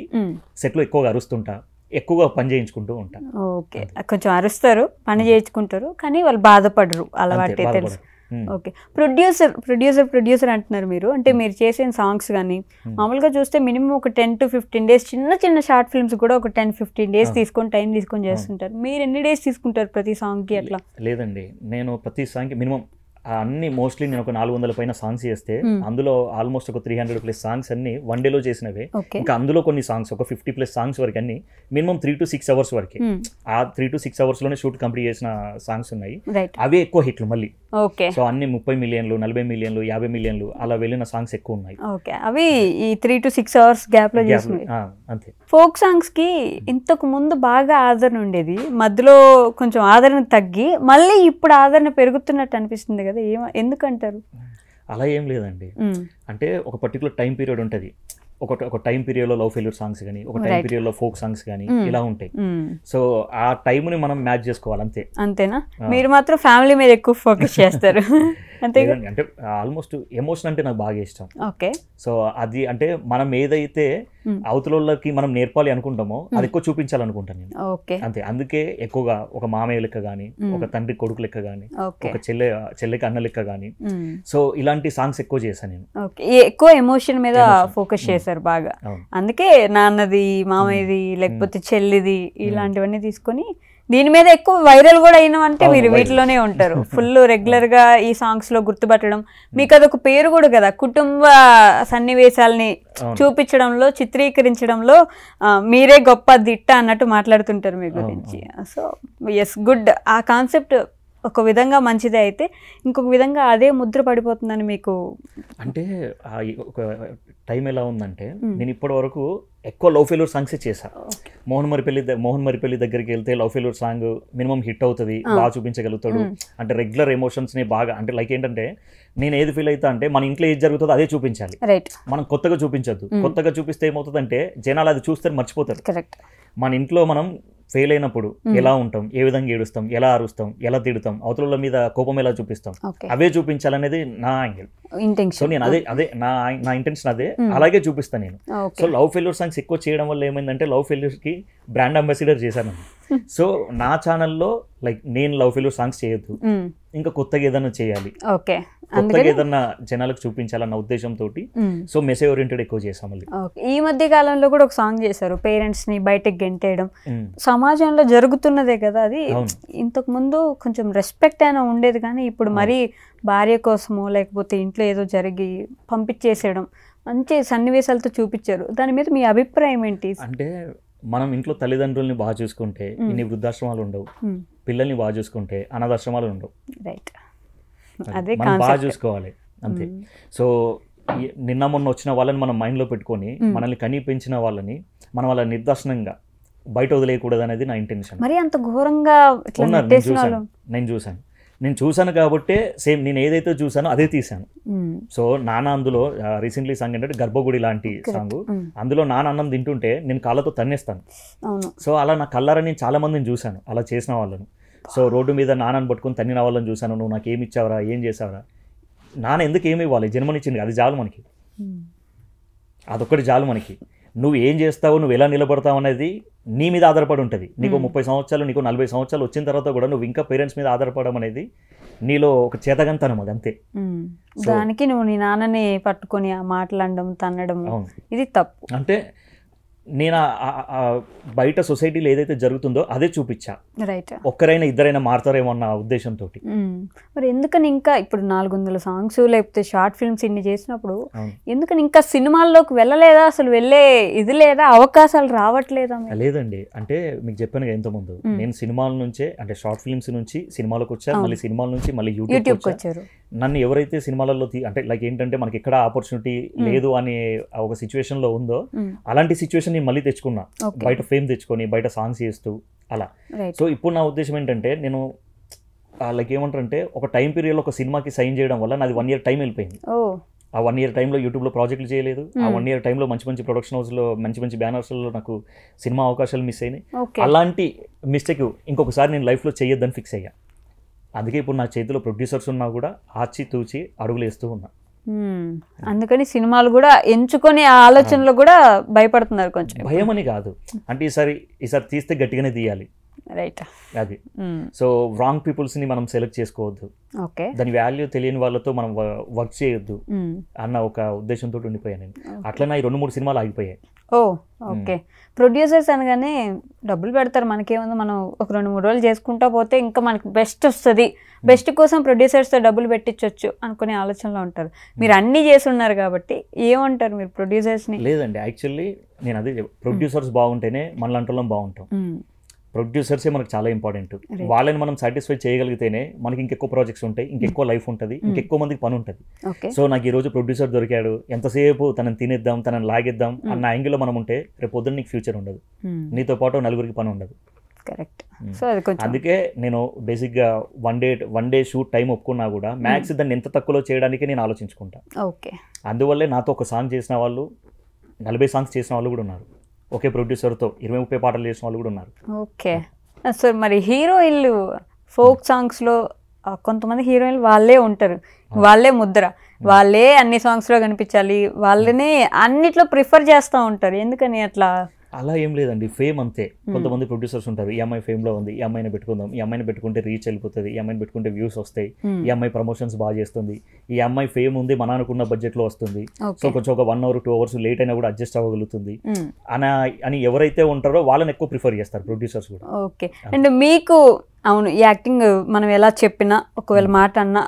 సెట్ లో ఎక్కువగా అరుస్తుంటా, ఎక్కువగా పని చేయించుకుంటూ ఉంటాను. ఓకే, కొంచెం అరుస్తారు, పని చేయించుకుంటారు, కానీ వాళ్ళు బాధపడరు, అలవాటే తెలుసు. ఓకే. ప్రొడ్యూసర్ అంటున్నారు మీరు, అంటే మీరు చేసిన సాంగ్స్ కానీ మామూలుగా చూస్తే మినిమం ఒక 10 to 15 days చిన్న షార్ట్ ఫిల్మ్స్ కూడా ఒక 10-15 days తీసుకొని టైం తీసుకొని చేస్తుంటారు. మీరు ఎన్ని డేస్ తీసుకుంటారు ప్రతి సాంగ్కి అట్లా? లేదండి, నేను ప్రతి సాంగ్కి మినిమం అన్ని మోస్ట్లీ నేను ఒక 400 పైన సాంగ్స్ చేస్తే అందులో ఆల్మోస్ట్ ఒక 300+ సాంగ్స్ అన్ని 1 day లో చేసినవే. ఇంకా అందులో కొన్ని సాంగ్స్ ఒక 50+ సాంగ్స్ వరకు అన్ని మినిమం 3 to 6 hours వరకే. ఆ 3 to 6 hours లోనే షూట్ కంప్లీట్ చేసిన సాంగ్స్ ఉన్నాయి. అవే ఎక్కువ హిట్లు మళ్ళీ. సో అన్ని 30 million, 40 million, 50 million అలా వెళ్ళిన సాంగ్స్ ఎక్కువ ఉన్నాయి. అవి ఈ 3 to 6 hours గ్యాప్ లో చేసినవి. అంతే. ఫోక్ సాంగ్స్ కి ఇంతకు ముందు బాగా ఆదరణ ఉండేది, మధ్యలో కొంచెం ఆదరణ తగ్గి మళ్ళీ ఇప్పుడు ఆదరణ పెరుగుతున్నట్టు అనిపిస్తుంది కదా, ఎందుకంటారు? అలా ఏం లేదండి, అంటే ఒక పర్టికులర్ టైం పీరియడ్ ఉంటుంది. ఒక టైం పీరియడ్ లో లవ్ ఫెయిల్యూర్ సాంగ్స్ కానీ, ఒక టైం పీరియడ్ లో ఫోక్ సాంగ్స్ కానీ ఇలా ఉంటాయి. సో ఆ టైం ని మనం మ్యాచ్ చేసుకోవాలి అంతే. అంతేనా? మీరు మాత్రం ఫ్యామిలీ మీద ఎక్కువ ఫోకస్ చేస్తారు అంతే. అంటే ఆల్మోస్ట్ ఎమోషన్ అంటే నాకు బాగా ఇష్టం. ఓకే. సో అది అంటే మనం ఏదైతే అవతలకి మనం నేర్పాలి అనుకుంటామో అది ఎక్కువ చూపించాలనుకుంటాను నేను. ఓకే. అంతే. అందుకే ఎక్కువగా ఒక మామయ్య లెక్క కానీ, ఒక తండ్రి కొడుకు లెక్క కానీ, ఒక చెల్లెకి అన్న లెక్క కానీ, సో ఇలాంటి సాంగ్స్ ఎక్కువ చేశాను నేను. ఎక్కువ ఎమోషన్ మీద ఫోకస్ చేశారు బాగా. అందుకే నాన్నది, మామయ్యది, లేకపోతే చెల్లిది, ఇలాంటివన్నీ తీసుకొని దీని మీద ఎక్కువ వైరల్ కూడా అయినవంటే మీరు వీటిలోనే ఉంటారు. ఫుల్ రెగ్యులర్ గా ఈ సాంగ్స్ లో గుర్తుపట్టడం, మీకు అదొక పేరు కూడా కదా, కుటుంబ సన్నివేశాలని చూపించడంలో, చిత్రీకరించడంలో మీరే గొప్ప దిట్ట అన్నట్టు మాట్లాడుతుంటారు మీ గురించి. So yes, good. ఆ కాన్సెప్ట్ ఒక విధంగా మంచిదే, అయితే ఇంకొక విధంగా అదే ముద్ర పడిపోతుందని మీకు అంటే ఒక టైం ఎలా ఉందంటే నేను ఇప్పటి వరకు ఎక్కువ లవ్ ఫెయిల్యూర్ సాంగ్సే చేశాను. మోహన్ మరిపల్లి దగ్గరికి వెళ్తే love failure song minimum hit అవుతుంది, బాగా చూపించగలుగుతాడు. అంటే రెగ్యులర్ ఎమోషన్స్ని బాగా అంటే లైక్ ఏంటంటే నేను ఏది ఫీల్ అవుతా అంటే మన ఇంట్లో ఏది జరుగుతుందో అదే చూపించాలి, మనం కొత్తగా చూపించద్దు. కొత్తగా చూపిస్తే ఏమవుతుందంటే జనాలు అది చూస్తే మర్చిపోతారు. మన ఇంట్లో మనం ఫెయిల్ అయినప్పుడు ఎలా ఉంటాం, ఏ విధంగా ఏడుస్తాం, ఎలా అరుస్తాం, ఎలా తిడుతాం, అవతల మీద కోపం ఎలా చూపిస్తాం, అవే చూపించాలనేది నా యాంగిల్. సో నేను అదే నా ఇంటెన్షన్ అదే, అలాగే చూపిస్తాను నేను. సో లవ్ ఫెయిల్యూర్ సాంగ్స్ ఎక్కువ చేయడం వల్ల ఏమైందంటే లవ్ ఫెయిల్యూర్ కి బ్రాండ్ అంబాసిడర్ చేశాను. సో నా ఛానల్లో లైక్ నేను లవ్ ఫెయిల్యూర్ సాంగ్స్ చేయొద్దు, ఇంకా కొత్తగా ఏదైనా చేయాలి, కొత్తగా ఏదన్నా జనాలకు చూపించాలన్న ఉద్దేశంతో సో మెసేజ్ ఓరియంటెడ్ ఎక్కువ చేసాం. ఈ మధ్య కాలంలో కూడా ఒక సాంగ్ చేశారు, పేరెంట్స్ ని బయటకు గెంటేయడం. సమాజంలో జరుగుతున్నదే కదా అది. ఇంతకు ముందు కొంచెం రెస్పెక్ట్ అయినా ఉండేది, కానీ ఇప్పుడు మరీ భార్య కోసమో లేకపోతే ఇంట్లో ఏదో జరిగి పంపించేసేయడం మంచి సన్నివేశాలతో చూపించారు. దాని మీద మీ అభిప్రాయం ఏంటి? అంటే మనం ఇంట్లో తల్లిదండ్రుల్ని బాగా చూసుకుంటే ఇన్ని వృద్ధాశ్రమాలు ఉండవు, పిల్లల్ని బాగా చూసుకుంటే అనాథాశ్రమాలు ఉండవు. రైట్, మనం బాగా చూసుకోవాలి అంతే. సో నిన్న మొన్న వచ్చిన వాళ్ళని మనం మైండ్లో పెట్టుకొని మనల్ని కనీ పెంచిన వాళ్ళని మనం వాళ్ళ నిర్దాక్షిణంగా బయట వదిలేయకూడదు అనేది నా ఇంటెన్షన్. మరి అంత ఘోరంగా నేను చూసాను కాబట్టి సేమ్ నేను ఏదైతే చూసానో అదే తీసాను. సో నాన్న అందులో రీసెంట్లీ సాంగ్ ఏంటంటే గర్భగుడి లాంటి సాంగ్, అందులో నాన్న అన్నం తింటుంటే నేను కాళ్ళతో తన్నేస్తాను. సో అలా నా కళ్ళారని నేను చాలా మందిని చూశాను అలా చేసిన వాళ్ళను. సో రోడ్డు మీద నాన్నని పట్టుకొని తన్నిన వాళ్ళని చూశాను. నువ్వు నాకు ఏమి ఇచ్చావరా, ఏం చేసావరా, నాన్న ఎందుకు ఏమి ఇవ్వాలి, జన్మనిచ్చింది అది చాలు మనకి, అదొక్కటి చాలు మనకి. నువ్వు ఏం చేస్తావు, నువ్వు ఎలా నిలబడతావు అనేది నీ మీద ఆధారపడి ఉంటుంది. నీకు 30 సంవత్సరాలు, నీకు 40 సంవత్సరాలు వచ్చిన తర్వాత కూడా నువ్వు ఇంకా పేరెంట్స్ మీద ఆధారపడడం అనేది నీలో ఒక చేతగంతనం, అది అంతే. దానికి నువ్వు నీ నాన్నని పట్టుకొని మాట్లాడడం, తన్నడం, ఇది తప్పు. అంటే నేను బయట సొసైటీలో ఏదైతే జరుగుతుందో అదే చూపించా. రైట్, ఒక్కరైనా ఇద్దరైనా మారుతారేమో అన్న ఉద్దేశంతో. మరి ఎందుకని ఇంకా ఇప్పుడు 400 సాంగ్స్ లేకపోతే షార్ట్ ఫిల్మ్స్ ఇన్ని చేసినప్పుడు ఎందుకని ఇంకా సినిమాల్లోకి వెళ్ళలేదా? అసలు వెళ్ళే ఇది లేదా, అవకాశాలు రావట్లేదా? లేదండి, అంటే మీకు చెప్పాను ఎంతో ముందు నేను సినిమాల నుంచే అంటే షార్ట్ ఫిల్మ్స్ నుంచి సినిమాలకు వచ్చా, మళ్ళీ సినిమాల నుంచి మళ్ళీ యూట్యూబ్కి వచ్చారు. నన్ను ఎవరైతే సినిమాలలో అంటే లైక్ ఏంటంటే మనకి ఎక్కడ ఆపర్చునిటీ లేదు అనే ఒక సిచ్యువేషన్ లో ఉందో అలాంటి సిచ్యువేషన్ నేను మళ్ళీ తెచ్చుకున్నా, బయట ఫేమ్ తెచ్చుకొని బయట సాంగ్స్ చేస్తూ అలా. సో ఇప్పుడు నా ఉద్దేశం ఏంటంటే నేను లైక్ ఏమంటారంటే ఒక టైం పీరియడ్ లో ఒక సినిమాకి సైన్ చేయడం వల్ల నాది 1 year టైం వెళ్ళిపోయింది. ఆ 1 year టైంలో యూట్యూబ్లో ప్రాజెక్టులు చేయలేదు. ఆ 1 year టైంలో మంచి ప్రొడక్షన్ హౌస్లో మంచి బ్యానర్స్లో నాకు సినిమా అవకాశాలు మిస్ అయినాయి. అలాంటి మిస్టేక్ ఇంకొకసారి నేను లైఫ్లో చేయొద్దని ఫిక్స్ అయ్యా. అందుకే ఇప్పుడు నా చేతిలో ప్రొడ్యూసర్స్ ఉన్నా కూడా ఆచి తూచి అడుగులు వేస్తూ ఉన్నా. అందుకని సినిమాలు కూడా ఎంచుకొని ఆ ఆలోచనలో కూడా భయపడుతున్నారు. కొంచెం భయం అని కాదు, అంటే ఈసారి తీస్తే గట్టిగానే తీయాలి. రైట్, అది. సో రాంగ్ పీపుల్స్ ని మనం సెలెక్ట్ చేసుకోవద్దు, దాని వాల్యూ తెలియని వాళ్ళతో మనం వర్క్ చేయొద్దు అన్న ఒక ఉద్దేశంతో ఉండిపోయాను నేను. అట్లా ఈ 2-3 సినిమాలు ఆగిపోయాయి. ఓకే, ప్రొడ్యూసర్స్ అనగానే డబ్బులు పెడతారు, మనకేముందో మనం ఒక 2-3 రోజులు చేసుకుంటా పోతే ఇంకా మనకి బెస్ట్ వస్తుంది, బెస్ట్ కోసం ప్రొడ్యూసర్స్తో డబ్బులు పెట్టించవచ్చు అనుకునే ఆలోచనలో ఉంటారు. మీరు అన్నీ చేసి ఉన్నారు కాబట్టి ఏమంటారు మీరు ప్రొడ్యూసర్స్ని? లేదండి, యాక్చువల్లీ నేను అదే ప్రొడ్యూసర్స్ బాగుంటేనే మనలాంటి బాగుంటాం. ప్రొడ్యూసర్సే మనకు చాలా ఇంపార్టెంట్. వాళ్ళని మనం సాటిస్ఫై చేయగలిగితేనే మనకి ఇంకెక్కువ ప్రాజెక్ట్స్ ఉంటాయి, ఇంకెక్కువ లైఫ్ ఉంటుంది, ఇంకెక్కువ మందికి పని ఉంటుంది. సో నాకు ఈ రోజు ప్రొడ్యూసర్ దొరికాడు, ఎంతసేపు తనని తినేద్దాం, తనని లాగేద్దాం అన్న యాంగిల్లో మనం ఉంటే రేపు పొద్దున్న నీకు ఫ్యూచర్ ఉండదు, నీతో పాటు 4 పని ఉండదు. కరెక్ట్. అందుకే నేను బేసిక్గా వన్ డే షూట్ టైం ఒప్పుకున్నా కూడా మ్యాక్స్ దాన్ని ఎంత తక్కువలో చేయడానికి నేను ఆలోచించుకుంటా. అందువల్లే నాతో ఒక సాంగ్ చేసిన వాళ్ళు 40 సాంగ్స్ చేసిన వాళ్ళు కూడా ఉన్నారు. ఒకే ప్రొడ్యూసర్తో 20-30 పాటలు చేసిన వాళ్ళు కూడా ఉన్నారు. ఓకే, సో మరి హీరోయిన్లు ఫోక్ సాంగ్స్లో కొంతమంది హీరోయిన్లు వాళ్ళే ఉంటారు, వాళ్ళే ముద్ర, వాళ్ళే అన్ని సాంగ్స్లో కనిపించాలి, వాళ్ళనే అన్నిట్లో ప్రిఫర్ చేస్తూ ఉంటారు. ఎందుకని అట్లా? అలా ఏం లేదండి, ఫేమ్ అంతే. కొంతమంది ప్రొడ్యూసర్స్ ఉంటారు, ఈ అమ్మాయి ఫేమ్లో ఉంది, ఈ అమ్మాయిని పెట్టుకుందాం, ఈ అమ్మాయిని పెట్టుకుంటే రీచ్ వెళ్ళిపోతుంది, ఈ అమ్మాయిని పెట్టుకుంటే వ్యూస్ వస్తాయి, ఈ అమ్మాయి ప్రమోషన్స్ బాగా చేస్తుంది, ఈ అమ్మాయి ఫేమ్ ఉంది, మన అనుకున్న బడ్జెట్లో వస్తుంది, సో కొంచెం ఒక 1 hour 2 hours లేట్ అయినా కూడా అడ్జస్ట్ అవ్వగలుగుతుంది అని ఎవరైతే ఉంటారో వాళ్ళని ఎక్కువ ప్రిఫర్ చేస్తారు ప్రొడ్యూసర్స్ కూడా. ఓకే, అండ్ మీకు అవును యాక్టింగ్ మనం ఎలా చెప్పినా ఒకవేళ మాట అన్నా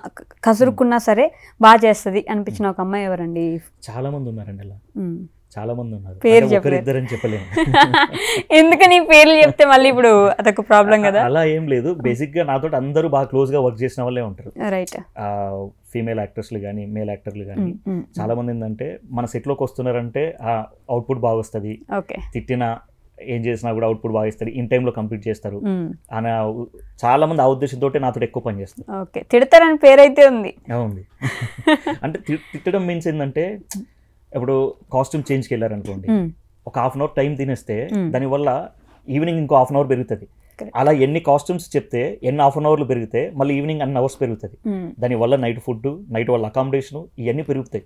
కసురుకున్నా సరే బాగా చేస్తుంది అనిపించిన ఒక అమ్మాయి ఎవరండి? చాలా మంది ఉన్నారండి అలా. చాలా మంది ఉన్నారు, పేరు ఒకరిద్దరని చెప్పలేము. ఎందుకని పేర్లు చెప్తే మళ్ళీ ఇప్పుడు అదొక ప్రాబ్లం కదా. అలా ఏం లేదు, బేసిక్ గా నాతో అందరూ బాగా క్లోజ్ గా వర్క్ చేసిన వాళ్ళే ఉంటారు. రైట్. ఫీమేల్ యాక్టర్స్లు కానీ మేల్ యాక్టర్లు కానీ చాలా మంది ఏంటంటే మన సెట్లోకి వస్తున్నారంటే అవుట్పుట్ బాగా వస్తుంది, తిట్టిన ఏం చేసినా కూడా అవుట్పుట్ బాగా ఇస్తారు, ఇన్ టైంలో కంప్లీట్ చేస్తారు అని చాలా మంది ఆ ఉద్దేశంతో నాతో ఎక్కువ పని చేస్తారు. ఓకే, తిడతారని పేరైతే ఉంది. అంటే తిట్టడం మీన్స్ ఏంటంటే ఇప్పుడు కాస్ట్యూమ్ చేంజ్కి వెళ్ళారనుకోండి, ఒక హాఫ్ అన్ అవర్ టైం తినేస్తే దానివల్ల ఈవినింగ్ ఇంకో హాఫ్ అన్ అవర్ పెరుగుతుంది. అలా ఎన్ని కాస్ట్యూమ్స్ చెప్తే ఎన్ని హాఫ్ అన్ అవర్లు పెరిగితే మళ్ళీ ఈవినింగ్ అన్ని అవర్స్ పెరుగుతుంది. దానివల్ల నైట్ ఫుడ్, నైట్ వాళ్ళ అకామిడేషన్ ఇవన్నీ పెరుగుతాయి.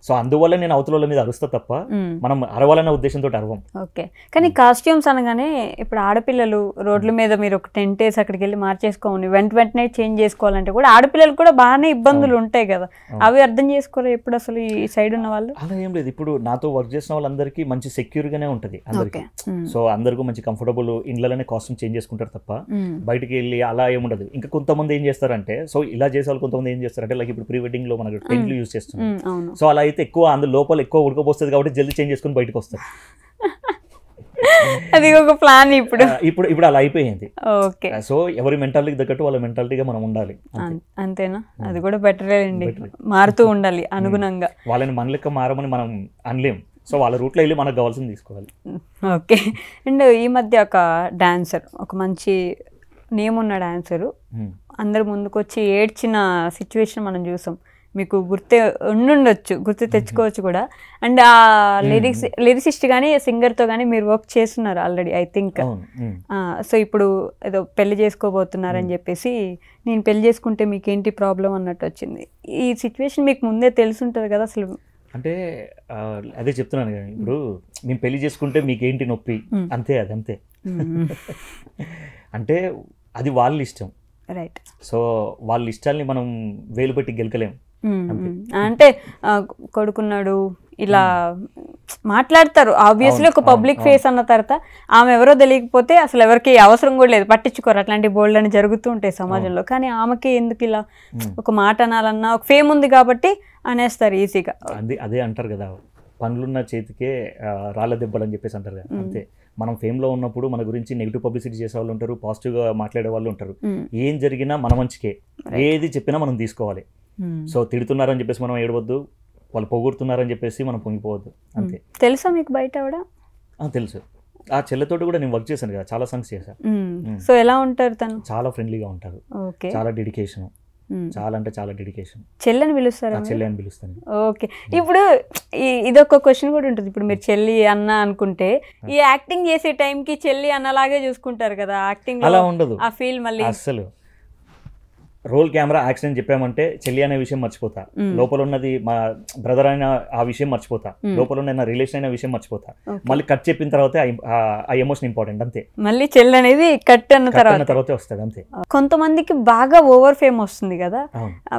సో అందువల్ల నేను అవతల మీద అరుస్తా తప్ప మనం అరవాలనే ఉద్దేశంతో అరవం. ఓకే, కానీ కాస్ట్యూమ్స్ అనగానే ఇప్పుడు ఆడపిల్లలు రోడ్ల మీద మీరు ఒక 10 days అక్కడికి వెళ్ళి మార్చేసుకోవాలి, వెంటనే చేంజ్ చేసుకోవాలంటే కూడా ఆడపిల్లలు కూడా బాగానే ఇబ్బందులు ఉంటాయి కదా, అవి అర్థం చేసుకోరు ఎప్పుడు అసలు ఈ సైడ్ ఉన్న వాళ్ళు? అలా ఏం లేదు, ఇప్పుడు నాతో వర్క్ చేసిన వాళ్ళందరికీ మంచి సెక్యూర్ గానే ఉంటుంది అందరికి. సో అందరికీ మంచి కంఫర్టబుల్ ఇండ్లలోనే కాస్ట్యూమ్ చేంజ్ చేసుకుంటారు తప్ప బయటికి వెళ్ళి అలా ఏముండదు. ఇంకా కొంతమంది ఏం చేస్తారంటే, సో ఇలా చేసే వాళ్ళు కొంతమంది ఏం చేస్తారంటే లైక్ ఇప్పుడు ప్రీ వెడ్డింగ్ లో మనకు టెంట్లు యూజ్ చేస్తున్నాం, సో అలా అయితే ఎక్కువ అందులో లోపల ఎక్కువ ఉడకపోస్తుంది కాబట్టి జల్దీ చేంజ్ చేసుకుని బయటకు వస్తారు. అది ఒక ప్లాన్ ఇప్పుడు ఇప్పుడు అలా అయిపోయింది. ఓకే, సో ఎవరి మెంటాలిటీకి తగ్గట్టు వాళ్ళ మెంటాలిటీగా మనం ఉండాలి. అంతేనా? అది కూడా బెటరే అండి, మారుతూ ఉండాలి అనుగుణంగా. వాళ్ళని మన లెక్క మారమని మనం అనలేం, సో వాళ్ళ రూట్లో వెళ్ళి మనకు కావాల్సింది తీసుకోవాలి. ఓకే, అండ్ ఈ మధ్య ఒక డాన్సర్, ఒక మంచి నేమ్ ఉన్న డాన్సరు అందరు ముందుకు వచ్చి ఏడ్చిన సిచ్యువేషన్ మనం చూసాం. మీకు గుర్తే ఉండుండొచ్చు, గుర్తు తెచ్చుకోవచ్చు కూడా. అండ్ ఆ లిరిసిస్ట్ కానీ సింగర్తో కానీ మీరు వర్క్ చేస్తున్నారు ఆల్రెడీ ఐ థింక్. సో ఇప్పుడు ఏదో పెళ్లి చేసుకోబోతున్నారని చెప్పేసి, నేను పెళ్లి చేసుకుంటే మీకేంటి ప్రాబ్లం అన్నట్టు వచ్చింది. ఈ సిచ్యువేషన్ మీకు ముందే తెలుసుంటుంది కదా అసలు? అంటే అదే చెప్తున్నాను కదా, ఇప్పుడు మేము పెళ్లి చేసుకుంటే మీకేంటి నొప్పి, అంతే అది అంతే. అంటే అది వాళ్ళ ఇష్టం, రైట్. సో వాళ్ళ ఇష్టాల్ని మనం వేలు పెట్టి గెలకలేం. అంటే కొడుకున్నాడు ఇలా మాట్లాడతారు ఆబ్వియస్లీ, ఒక పబ్లిక్ ఫేస్ అన్న తర్వాత ఆమె ఎవరో తెలియకపోతే అసలు ఎవరికి అవసరం కూడా లేదు, పట్టించుకోరు. అట్లాంటి బోల్డ్ అని జరుగుతూ ఉంటాయి సమాజంలో. కానీ ఆమెకి ఎందుకు ఇలా ఒక మాట అనాలన్నా, ఒక ఫేమ్ ఉంది కాబట్టి అనేస్తారు ఈజీగా. అదే అంటారు కదా, పండ్లున్న చేతికే రాళ్ళ దెబ్బలు అని చెప్పేసి అంటారు కదా, అంతే. మనం ఫేమ్లో ఉన్నప్పుడు మన గురించి నెగిటివ్ పబ్లిసిటీ చేసే వాళ్ళు ఉంటారు, పాజిటివ్గా మాట్లాడే వాళ్ళు ఉంటారు. ఏం జరిగినా మన మంచికే, ఏది చెప్పినా మనం తీసుకోవాలి. సో తిడుతున్నారని చెప్పేసి మనం ఏడవద్దు, వాళ్ళు పొగుడుతున్నారని చెప్పేసి మనం పొంగిపోవద్దు, అంతే. తెలుసా మీకు బయట కూడా? తెలుసు, ఆ చెల్లెతోటి కూడా నేను వర్క్ చేశాను కదా, చాలా సాంగ్స్ చేశాను. సో ఎలా ఉంటారు తను? చాలా ఫ్రెండ్లీగా ఉంటారు, చాలా డెడికేషన్, చాలా అంటే చాలా డెడికేషన్. చెల్లని పిలుస్తారా? చెల్లి అని పిలుస్తాను. ఓకే, ఇప్పుడు ఇదొక క్వశ్చన్ కూడా ఉంటుంది. ఇప్పుడు మీరు చెల్లి అన్న అనుకుంటే ఈ యాక్టింగ్ చేసే టైంకి చెల్లి అన్నలాగే చూసుకుంటారు కదా, యాక్టింగ్ అలా ఉండదు ఆ ఫీల్. మళ్ళీ అసలు రోల్ కెమెరా యాక్షన్ చెప్పామంటే చెల్లి అనే విషయం మర్చిపోతా, లోపల ఉన్నది మా బ్రదర్ అయిన ఆ విషయం మర్చిపోతా, లోపల ఉన్న రిలేషన్ అయిన విషయం మర్చిపోతా. మళ్ళీ కట్ చెప్పిన తర్వాత ఆ ఎమోషన్ ఇంపార్టెంట్, అంతే. మళ్ళీ చెల్లి అనేది కట్ అన్న తర్వాత వస్తుంది, అంతే. కొంతమందికి బాగా ఓవర్ ఫేమ్ వస్తుంది కదా,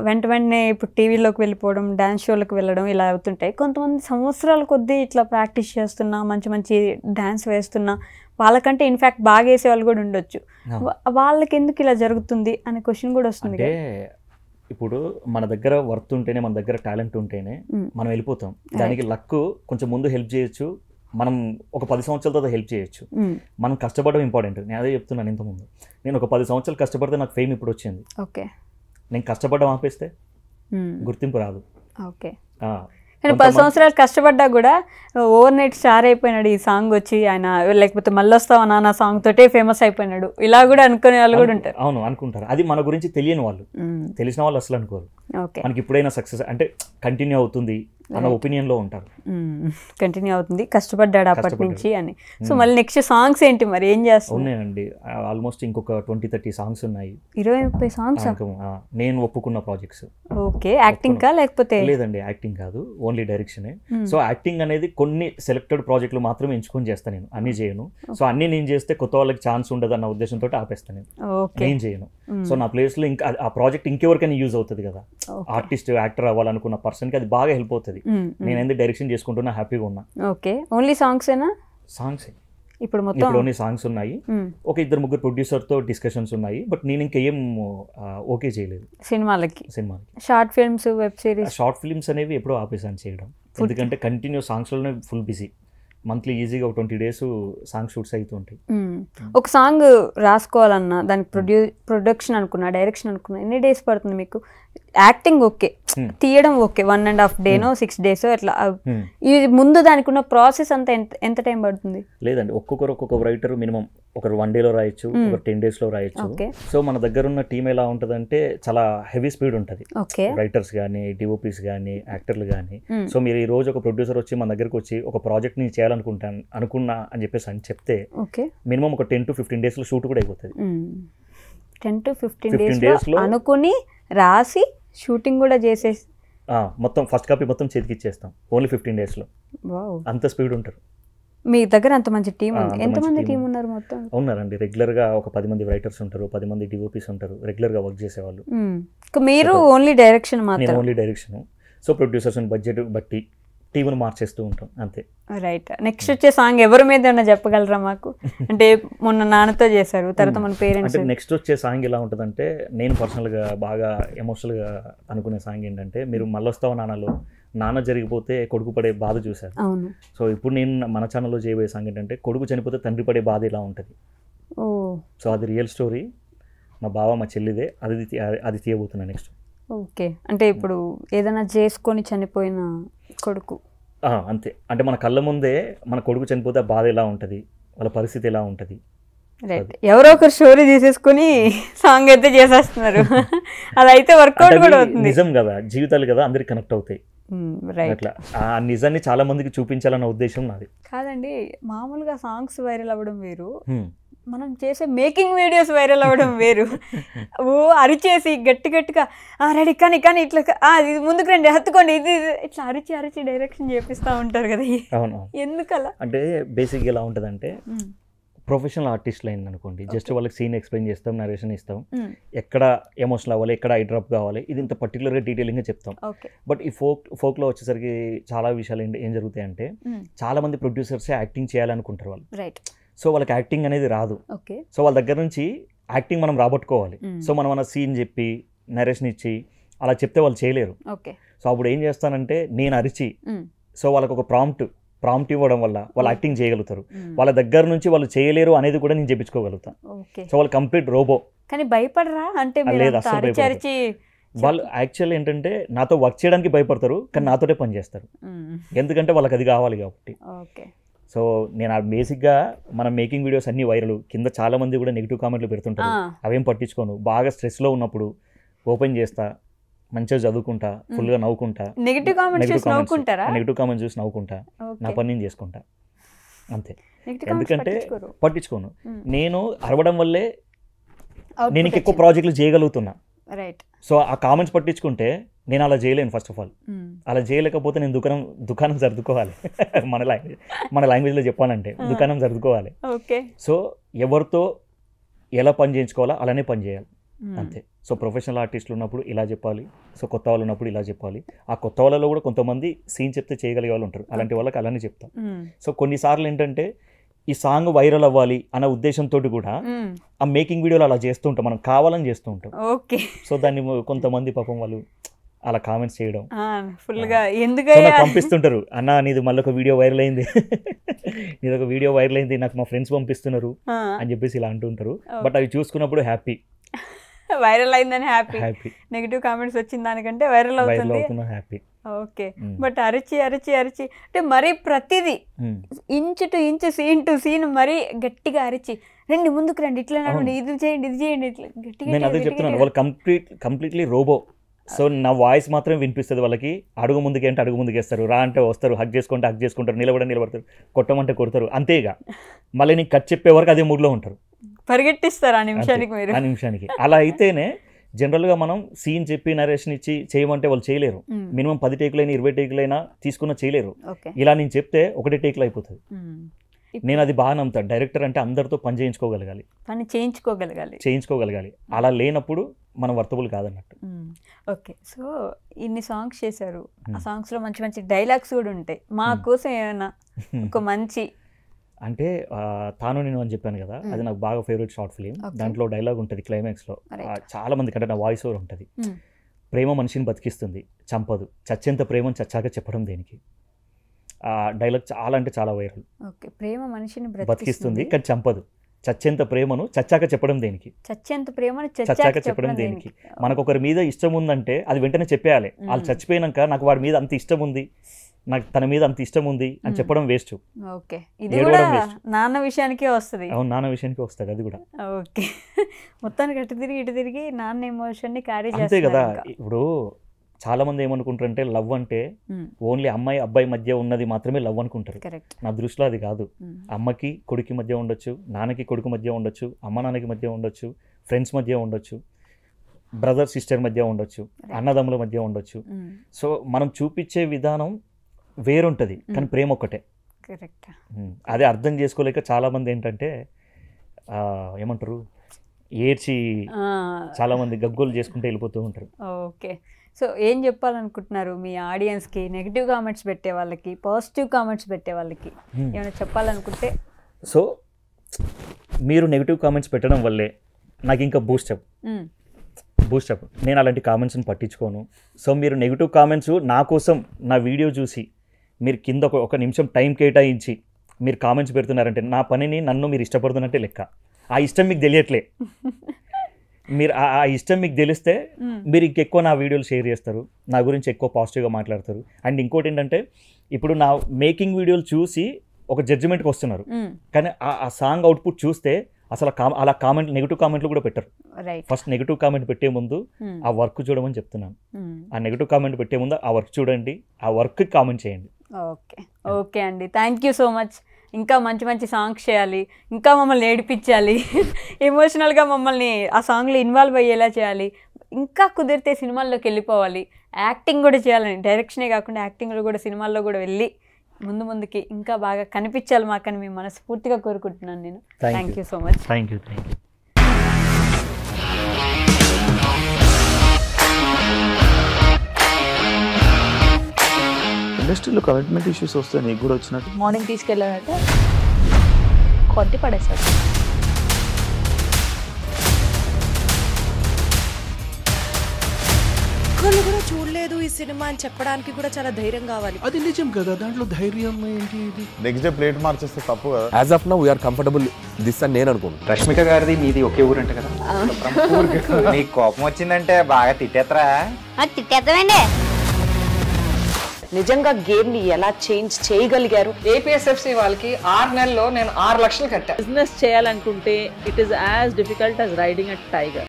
వెంటనే ఇప్పుడు టీవీలోకి వెళ్ళిపోవడం, డాన్స్ షోలకు వెళ్ళడం ఇలా అవుతుంటాయి. కొంతమంది సంవత్సరాల కొద్దీ ఇట్లా ప్రాక్టీస్ చేస్తున్నా, మంచి మంచి డాన్స్ వేస్తున్నా, వాళ్ళకంటే ఇన్ఫాక్ట్ బాగా వేసే వాళ్ళు కూడా ఉండొచ్చు. వాళ్ళకి ఎందుకు ఇలా జరుగుతుంది అనే క్వశ్చన్ కూడా వస్తుంది. అంటే ఇప్పుడు మన దగ్గర వర్త్ ఉంటేనే, మన దగ్గర టాలెంట్ ఉంటేనే మనం వెళ్ళిపోతాం. దానికి లక్ కొంచెం ముందు హెల్ప్ చేయొచ్చు, మనం ఒక 10 సంవత్సరాల తర్వాత హెల్ప్ చేయొచ్చు. మనం కష్టపడడం ఇంపార్టెంట్. నేను అదే చెప్తున్నాను ఇంతకుముందు, నేను ఒక 10 సంవత్సరాలు కష్టపడితే నాకు ఫేమ్ ఇప్పుడు వచ్చింది. ఓకే, నేను కష్టపడడం ఆపేస్తే గుర్తింపు రాదు. ఓకే, కానీ 10 సంవత్సరాలు కష్టపడ్డా కూడా ఓవర్ నైట్ స్టార్ అయిపోయినాడు ఈ సాంగ్ వచ్చి, ఆయన లేకపోతే మళ్ళీ వస్తావా నాన్న సాంగ్ తోటే ఫేమస్ అయిపోయినాడు, ఇలా కూడా అనుకునే వాళ్ళు కూడా ఉంటారు. అవును, అనుకుంటారు. అది మన గురించి తెలియని వాళ్ళు, తెలిసిన వాళ్ళు అసలు అనుకోరు. మనకి ఇప్పుడైనా సక్సెస్ అంటే కంటిన్యూ అవుతుంది అన్న ఒపీనియన్ లో ఉంటారు. కంటిన్యూ అవుతుంది, కష్టపడ్డాడు అప్పటి నుంచి అని. సో మళ్ళీ నెక్స్ట్ సాంగ్స్ ఏంటి మరి, ఏం చేస్తాం? ఉన్నాయండి, ఆల్మోస్ట్ ఇంకొక 20-30 సాంగ్స్ ఉన్నాయి. 20-30 సాంగ్స్ నేను ఒప్పుకున్న ప్రాజెక్ట్స్. ఓకే, యాక్టింగ్ కా లేకపోతే? లేదండి, యాక్టింగ్ కాదు, ఓన్లీ డైరెక్షన్. సో యాక్టింగ్ అనేది కొన్ని సెలెక్టెడ్ ప్రాజెక్టులు మాత్రమే ఎంచుకొని చేస్తాను, నేను అన్ని చేయను. సో అన్ని నేను చేస్తే కొత్త వాళ్ళకి ఛాన్స్ ఉండదు అన్న ఉద్దేశంతో ఆపేస్తాను, నేను చేయను. సో నా ప్లేస్ లో ఇంకా ఆ ప్రాజెక్ట్ ఇంకెవరికైనా యూజ్ అవుతుంది కదా, ఆర్టిస్ట్ యాక్టర్ అవ్వాలనుకున్న పర్సన్ కి అది బాగా హెల్ప్ అవుతుంది. నేను ఎందుకు డైరెక్షన్ చేసుకుంటున్నా, హ్యాపీగా ఉన్నా. ఓకే, ఓన్లీ సాంగ్స్ ఏనా? సాంగ్స్ ఇప్పుడు మొత్తం ఇప్పుడు ఓన్లీ సాంగ్స్ ఉన్నాయి, ఒక 2-3 ప్రొడ్యూసర్తో డిస్కషన్స్ ఉన్నాయి, బట్ నేను ఇంకేం ఓకే చేయలేదు సినిమాలకి. సినిమాకి. Short films, web series? Short films అనేవి ఎప్పుడో ఆపేసాను చేయడం, ఎందుకంటే కంటిన్యూ సాంగ్స్లోనే ఫుల్ బిజీ. మంత్లీ ఈజీగా ఒక 20 days సాంగ్ షూట్స్ అవుతూ ఉంటాయి. ఒక సాంగ్ రాసుకోవాలన్నా దానికి ప్రొడక్షన్ అనుకున్నా, డైరెక్షన్ అనుకున్నా ఎన్ని డేస్ పడుతుంది మీకు? యాక్టింగ్ ఓకే, తీయడం ఓకే, 1.5 days 6 days అట్లా. ఇది ముందు దానికి ఉన్న ప్రాసెస్ అంతా ఎంత టైం పడుతుంది? లేదండి, ఒక్కొక్క రైటర్ మినిమం ఒకరు 1 day రాయొచ్చు, ఒకరు 10 days రాయొచ్చు. సో మన దగ్గర ఉన్న టీం ఎలా ఉంటుందంటే చాలా హెవీ స్పీడ్ ఉంటుంది, రైటర్స్ కానీ, డిఓపీస్ కానీ, యాక్టర్లు కానీ. సో మీరు ఈ రోజు ఒక ప్రొడ్యూసర్ వచ్చి మన దగ్గరకు వచ్చి ఒక ప్రాజెక్ట్ ని అనుకున్నా అని చెప్పేసి అని చెప్తే మినిమం ఒక 10 to 15 days షూట్ కూడా అయిపోతుంది. 10 to 15 days అనుకుని రాసి షూటింగ్ కూడా చేసేసి మొత్తం ఫస్ట్ కాపీ మొత్తం చేతికి ఇచ్చేస్తాం ఓన్లీ 15 days. అంత స్పీడ్ ఉంటారు. మీ దగ్గర అంత మంచి టీం ఉంది. ఎంతమంది టీం ఉన్నారు మొత్తం? ఉన్నారండి, రెగ్యులర్ గా ఒక 10 మంది రైటర్స్ ఉంటారు, 10 మంది డిఓపీస్ ఉంటారు, రెగ్యులర్ గా వర్క్ చేసేవాళ్ళు. మీరు ఓన్లీ డైరెక్షన్ మాత్రం? Only direction. So producers budget బట్టి టీంను మార్చేస్తూ ఉంటాం అంతే. రైట్. నెక్స్ట్ వచ్చే సాంగ్ ఎవరి మీద ఏమన్నా చెప్పగలరా మాకు? అంటే మొన్న నాన్నతో చేశారు, తర్వాత మన పేరెంట్స్. అంటే నెక్స్ట్ వచ్చే సాంగ్ ఎలా ఉంటుందంటే, నేను పర్సనల్గా బాగా ఎమోషనల్గా అనుకునే సాంగ్ ఏంటంటే, మీరు మళ్ళొస్తావు నాన్నలో నాన్న జరిగిపోతే కొడుకు పడే బాధ చూశారు. సో ఇప్పుడు నేను మన ఛానల్లో చేయబోయే సాంగ్ ఏంటంటే, కొడుకు చనిపోతే తండ్రి పడే బాధ ఇలా ఉంటుంది. సో అది రియల్ స్టోరీ, మా బావ మా చెల్లిదే, అది తీయబోతున్నా నెక్స్ట్. ఓకే. అంటే ఇప్పుడు ఏదైనా చేసుకొని చనిపోయిన కొడుకు అంతే, అంటే మన కళ్ళ ముందే మన కొడుకు చనిపోతే బాధ ఎలా ఉంటుంది, వాళ్ళ పరిస్థితి ఎలా ఉంటుంది. రైట్. ఎవరో ఒకరు స్టోరీ తీసేసుకుని సాంగ్ అయితే చేసేస్తున్నారు, అలా అయితే వర్కౌట్ కూడా అవుతుంది. నిజం కదా, జీవితాలు కదా, అందరికి కనెక్ట్ అవుతాయి. అట్లా ఆ నిజాన్ని చాలా మందికి చూపించాలన్న ఉద్దేశం నాది. కాదండి, మామూలుగా సాంగ్స్ వైరల్ అవ్వడం వేరు, మనం చేసే మేకింగ్ వీడియోస్ వైరల్ అవ్వడం వేరు. ఓ అరిచేసి గట్టిగా రెడీ కానీ ఇట్లా ఇది ముందుకు రండి, హత్తుకోండి, ఇది ఇట్లా అరిచి డైరెక్షన్ చేపిస్తూ ఉంటారు కదా. అవును. ఎందుకలా? అంటే బేసిక్ ఎలా ఉంటుందంటే, ప్రొఫెషనల్ ఆర్టిస్ట్లు అయింది అనుకోండి, జస్ట్ వాళ్ళకి సీన్ ఎక్స్ప్లెయిన్ చేస్తాం, నరేషన్ ఇస్తాం, ఎక్కడ ఎమోషనల్ అవ్వాలి, ఎక్కడ ఐ డ్రాప్ కావాలి, ఇది ఇంత పర్టికులర్గా డీటెయిలింగ్గా చెప్తాం. బట్ ఈ ఫోక్లో వచ్చేసరికి చాలా విషయాలు ఏం జరుగుతాయంటే, చాలా మంది ప్రొడ్యూసర్సే యాక్టింగ్ చేయాలనుకుంటారు వాళ్ళు. రైట్. సో వాళ్ళకి యాక్టింగ్ అనేది రాదు. సో వాళ్ళ దగ్గర నుంచి యాక్టింగ్ మనం రాబట్టుకోవాలి. సో మనం అన్న సీన్ చెప్పి నరేషన్ ఇచ్చి అలా చెప్తే వాళ్ళు చేయలేరు. సో అప్పుడు ఏం చేస్తానంటే, నేను అరిచి సో వాళ్ళకి ఒక ప్రాంప్ట్ ఇవ్వడం వల్ల వాళ్ళు యాక్టింగ్ చేయగలుగుతారు. వాళ్ళ దగ్గర నుంచి వాళ్ళు చేయలేరు అనేది కూడా నేను చెప్పించుకోగలుగుతాను. సో వాళ్ళు కంప్లీట్ రోబో. కానీ భయపడరా? అంటే లేదు, అసలు భయపడరు. వాళ్ళు యాక్చువల్ ఏంటంటే నాతో వర్క్ చేయడానికి భయపడతారు, కానీ నాతోటే పని చేస్తారు, ఎందుకంటే వాళ్ళకి అది కావాలి కాబట్టి. సో నేను బేసిక్గా మన మేకింగ్ వీడియోస్ అన్ని వైరల్, కింద చాలా మంది కూడా నెగిటివ్ కామెంట్లు పెడుతుంటారు, అవేం పట్టించుకోను. బాగా స్ట్రెస్లో ఉన్నప్పుడు ఓపెన్ చేస్తా, మంచిగా చదువుకుంటా, ఫుల్గా నవ్వుకుంటా, నెగిటివ్ కామెంట్స్ చూసి నవ్వుకుంటా, నా పని నేను చేసుకుంటా అంతే. ఎందుకంటే పట్టించుకోను. నేను అరవడం వల్లే నేను ఎక్కువ ప్రాజెక్టులు చేయగలుగుతున్నా. సో ఆ కామెంట్స్ పట్టించుకుంటే నేను అలా చేయలేను. ఫస్ట్ ఆఫ్ ఆల్ అలా చేయలేకపోతే నేను దుకాణం సర్దుకోవాలి. మన లాంగ్వేజ్లో చెప్పాలంటే దుకాణం సర్దుకోవాలి. సో ఎవరితో ఎలా పని చేయించుకోవాలో అలానే పని చేయాలి అంతే. సో ప్రొఫెషనల్ ఆర్టిస్టులు ఉన్నప్పుడు ఇలా చెప్పాలి, సో కొత్త వాళ్ళు ఉన్నప్పుడు ఇలా చెప్పాలి. ఆ కొత్త వాళ్ళలో కూడా కొంతమంది సీన్ చెప్తే చేయగలిగే వాళ్ళు ఉంటారు, అలాంటి వాళ్ళకి అలానే చెప్తాం. సో కొన్నిసార్లు ఏంటంటే ఈ సాంగ్ వైరల్ అవ్వాలి అన్న ఉద్దేశంతో కూడా ఆ మేకింగ్ వీడియోలు అలా చేస్తూ ఉంటాం, మనం కావాలని చేస్తూ ఉంటాం. సో దాన్ని కొంతమంది పాపం వాళ్ళు అలా కామెంట్స్ చేయడం పంపిస్తుంటారు, అన్న నీది మళ్ళీ ఒక వీడియో వైరల్ అయింది, నీది ఒక వీడియో వైరల్ అయింది, నాకు మా ఫ్రెండ్స్ పంపిస్తున్నారు అని చెప్పేసి ఇలా అంటుంటారు. బట్ అవి చూసుకున్నప్పుడు హ్యాపీ, వైరల్ అయిందని హ్యాపీ, నెగిటివ్ కామెంట్స్ వచ్చిన దానికంటే వైరల్ అవుతుంది హ్యాపీ. ఓకే. బట్ అరిచి అంటే మరీ ప్రతిదీ inch to inch, scene to scene మరీ గట్టిగా అరిచి రండి ముందుకు రండి, ఇట్లా నడవండి, ఇది చేయండి ఇట్లా గట్టిగా. నేను అదే చెప్తున్నాను, వాళ్ళు కంప్లీట్లీ రోబో. సో నా వాయిస్ మాత్రమే వినిపిస్తుంది వాళ్ళకి. అడుగు ముందుకేంటే అడుగు ముందుకేస్తారు, రా అంటే వస్తారు, హక్ చేసుకుంటారు, నిలబడతారు, కొట్టమంటే కొడతారు, అంతేగా. మళ్ళీ నీకు కట్ చెప్పే వరకు అదే మూడ్లో ఉంటారు, పరిగెట్టిస్తారు ఆ నిమిషానికి. అలా అయితేనే జనరల్గా మనం సీన్ చెప్పి నరేషన్ ఇచ్చి చేయమంటే వాళ్ళు చేయలేరు. మినిమం 10 టేకులైనా 20 టేకులైనా తీసుకున్న చేయలేరు. ఇలా నేను చెప్తే 1 టేకులు అయిపోతుంది. నేను అది బాగా నమ్ముతాను. డైరెక్టర్ అంటే అందరితో పని చేయించుకోగలగాలి. అలా లేనప్పుడు మనం వర్తబుల్ కాదన్నట్టు. ఓకే. సో ఇన్ని సాంగ్స్ చేశారు, ఆ సాంగ్స్లో మంచి మంచి డైలాగ్స్ కూడా ఉంటాయి. మా కోసం ఏమైనా ఒక మంచి అంటే తాను నేను అని చెప్పాను కదా, అది నాకు బాగా ఫేవరెట్ షార్ట్ ఫిలిం. దాంట్లో డైలాగ్ ఉంటుంది క్లైమాక్స్లో, చాలా మంది కంటే నా వాయిస్ ఓవర్ ఉంటుంది. ప్రేమ మనిషిని బతికిస్తుంది, చంపదు, చచ్చేంత ప్రేమను చచ్చాక చెప్పడం దేనికి. ఆ డైలాగ్ చాలా అంటే చాలా వైరల్. ప్రేమ మనిషిని బతికిస్తుంది కానీ చంపదు, చచ్చేంత ప్రేమను చచ్చాక చెప్పడం దేనికి. చచ్చేంత ప్రేమను చచ్చాక చెప్పడం దేనికి. మనకు ఒకరి మీద ఇష్టం ఉందంటే అది వెంటనే చెప్పేయాలి. వాళ్ళు చచ్చిపోయినాక నాకు వాడి మీద అంత ఇష్టం ఉంది, నాకు తన మీద అంత ఇష్టం ఉంది అని చెప్పడం వేస్ట్. ఓకే, ఇది కూడా నాన్న విషయానికే వస్తుంది. అవును, నాన్న విషయానికే వస్తుంది అది కూడా. ఓకే, మొత్తానికి అటు తిరిగి నాన్న ఎమోషన్ని క్యారీ చేస్తారు. అంతే కదా. ఇప్పుడు చాలా మంది ఏమనుకుంటారంటే లవ్ అంటే ఓన్లీ అమ్మాయి అబ్బాయి మధ్య ఉన్నది మాత్రమే లవ్ అనుకుంటారు. నా దృష్టిలో అది కాదు. అమ్మకి కొడుకు మధ్య ఉండొచ్చు, నాన్నకి కొడుకు మధ్య ఉండొచ్చు, అమ్మ నాన్నకి మధ్య ఉండొచ్చు, ఫ్రెండ్స్ మధ్య ఉండొచ్చు, బ్రదర్ సిస్టర్ మధ్య ఉండొచ్చు, అన్నదమ్ముల మధ్య ఉండొచ్చు. సో మనం చూపించే విధానం వేరుంటుంది కానీ ప్రేమ ఒక్కటే. అదే అర్థం చేసుకోలేక చాలా మంది ఏంటంటే ఏమంటారు, ఏడ్చి చాలా మంది గగ్గోలు చేసుకుంటూ వెళ్ళిపోతూ ఉంటారు. ఓకే, సో ఏం చెప్పాలనుకుంటున్నారు మీ ఆడియన్స్కి? నెగిటివ్ కామెంట్స్ పెట్టే వాళ్ళకి, పాజిటివ్ కామెంట్స్ పెట్టే వాళ్ళకి ఏమైనా చెప్పాలనుకుంటే? సో మీరు నెగిటివ్ కామెంట్స్ పెట్టడం వల్లే నాకు ఇంకా బూస్టప్. నేను అలాంటి కామెంట్స్ని పట్టించుకోను. సో మీరు నెగిటివ్ కామెంట్స్ నా కోసం నా వీడియో చూసి మీరు కింద ఒక నిమిషం టైం కేటాయించి మీరు కామెంట్స్ పెడుతున్నారంటే నా పనిని నన్ను మీరు ఇష్టపడుతున్నట్టే లెక్క. ఆ ఇష్టం మీకు తెలియట్లే. మీరు ఆ ఇష్టం మీకు తెలిస్తే మీరు ఇంకెక్కువ నా వీడియోలు షేర్ చేస్తారు, నా గురించి ఎక్కువ పాజిటివ్గా మాట్లాడతారు. అండ్ ఇంకోటి ఏంటంటే ఇప్పుడు నా మేకింగ్ వీడియోలు చూసి ఒక జడ్జిమెంట్కి వస్తున్నారు, కానీ ఆ సాంగ్ అవుట్పుట్ చూస్తే అసలు అలా కామెంట్ నెగిటివ్ కామెంట్లు కూడా పెట్టరు. ఫస్ట్ నెగిటివ్ కామెంట్ పెట్టే ముందు ఆ వర్క్ చూడమని చెప్తున్నాను. ఆ నెగిటివ్ కామెంట్ పెట్టే ముందు ఆ వర్క్ చూడండి, ఆ వర్క్ కామెంట్ చేయండి. ఓకే అండి, థ్యాంక్ యూ సో మచ్. ఇంకా మంచి మంచి సాంగ్స్ చేయాలి, ఇంకా మమ్మల్ని ఏడిపించాలి, ఎమోషనల్గా మమ్మల్ని ఆ సాంగ్లో ఇన్వాల్వ్ అయ్యేలా చేయాలి, ఇంకా కుదిరితే సినిమాల్లోకి వెళ్ళిపోవాలి, యాక్టింగ్ కూడా చేయాలని, డైరెక్షనే కాకుండా యాక్టింగ్లో కూడా సినిమాల్లో కూడా వెళ్ళి ముందుకి ఇంకా బాగా కనిపించాలి మాకని మేము మనస్ఫూర్తిగా కోరుకుంటున్నాను నేను. Thank you so much. Thank you. ఇండస్ట్రీలో కమిట్మెంట్ ఇష్యూస్ వస్తే నీకు కూడా వచ్చినట్టు? మార్నింగ్ తీసుకెళ్ళాడంటే కొట్టి పడేశాడు. ఒక్కళ్ళు కూడా చూడలేదు ఈ సినిమా అని చెప్పడానికి కూడా చాలా ధైర్యం కావాలి. అది నిజం కదా, దాంట్లో ధైర్యం ఏంటి? నెక్స్ట్ డే ప్లేట్ మార్చేస్తే తప్పు కదా. As of now we are comfortable this అని నేను అనుకుంటున్నాను. రష్మిక గారిది మీది ఒకే ఊరు అంట కదా? నీకు కోపం వచ్చిందంటే బాగా తిట్టేత్తరా? తిట్టేద్దామండి. నిజంగా గేమ్ ని ఎలా చేంజ్ చేయగలిగారు? ఏపీఎస్ఎఫ్సి వాళ్ళకి 6 నెలల్లో నేను 6 లక్షలు కట్టా. బిజినెస్ చేయాలనుకుంటే it is as difficult as riding a tiger.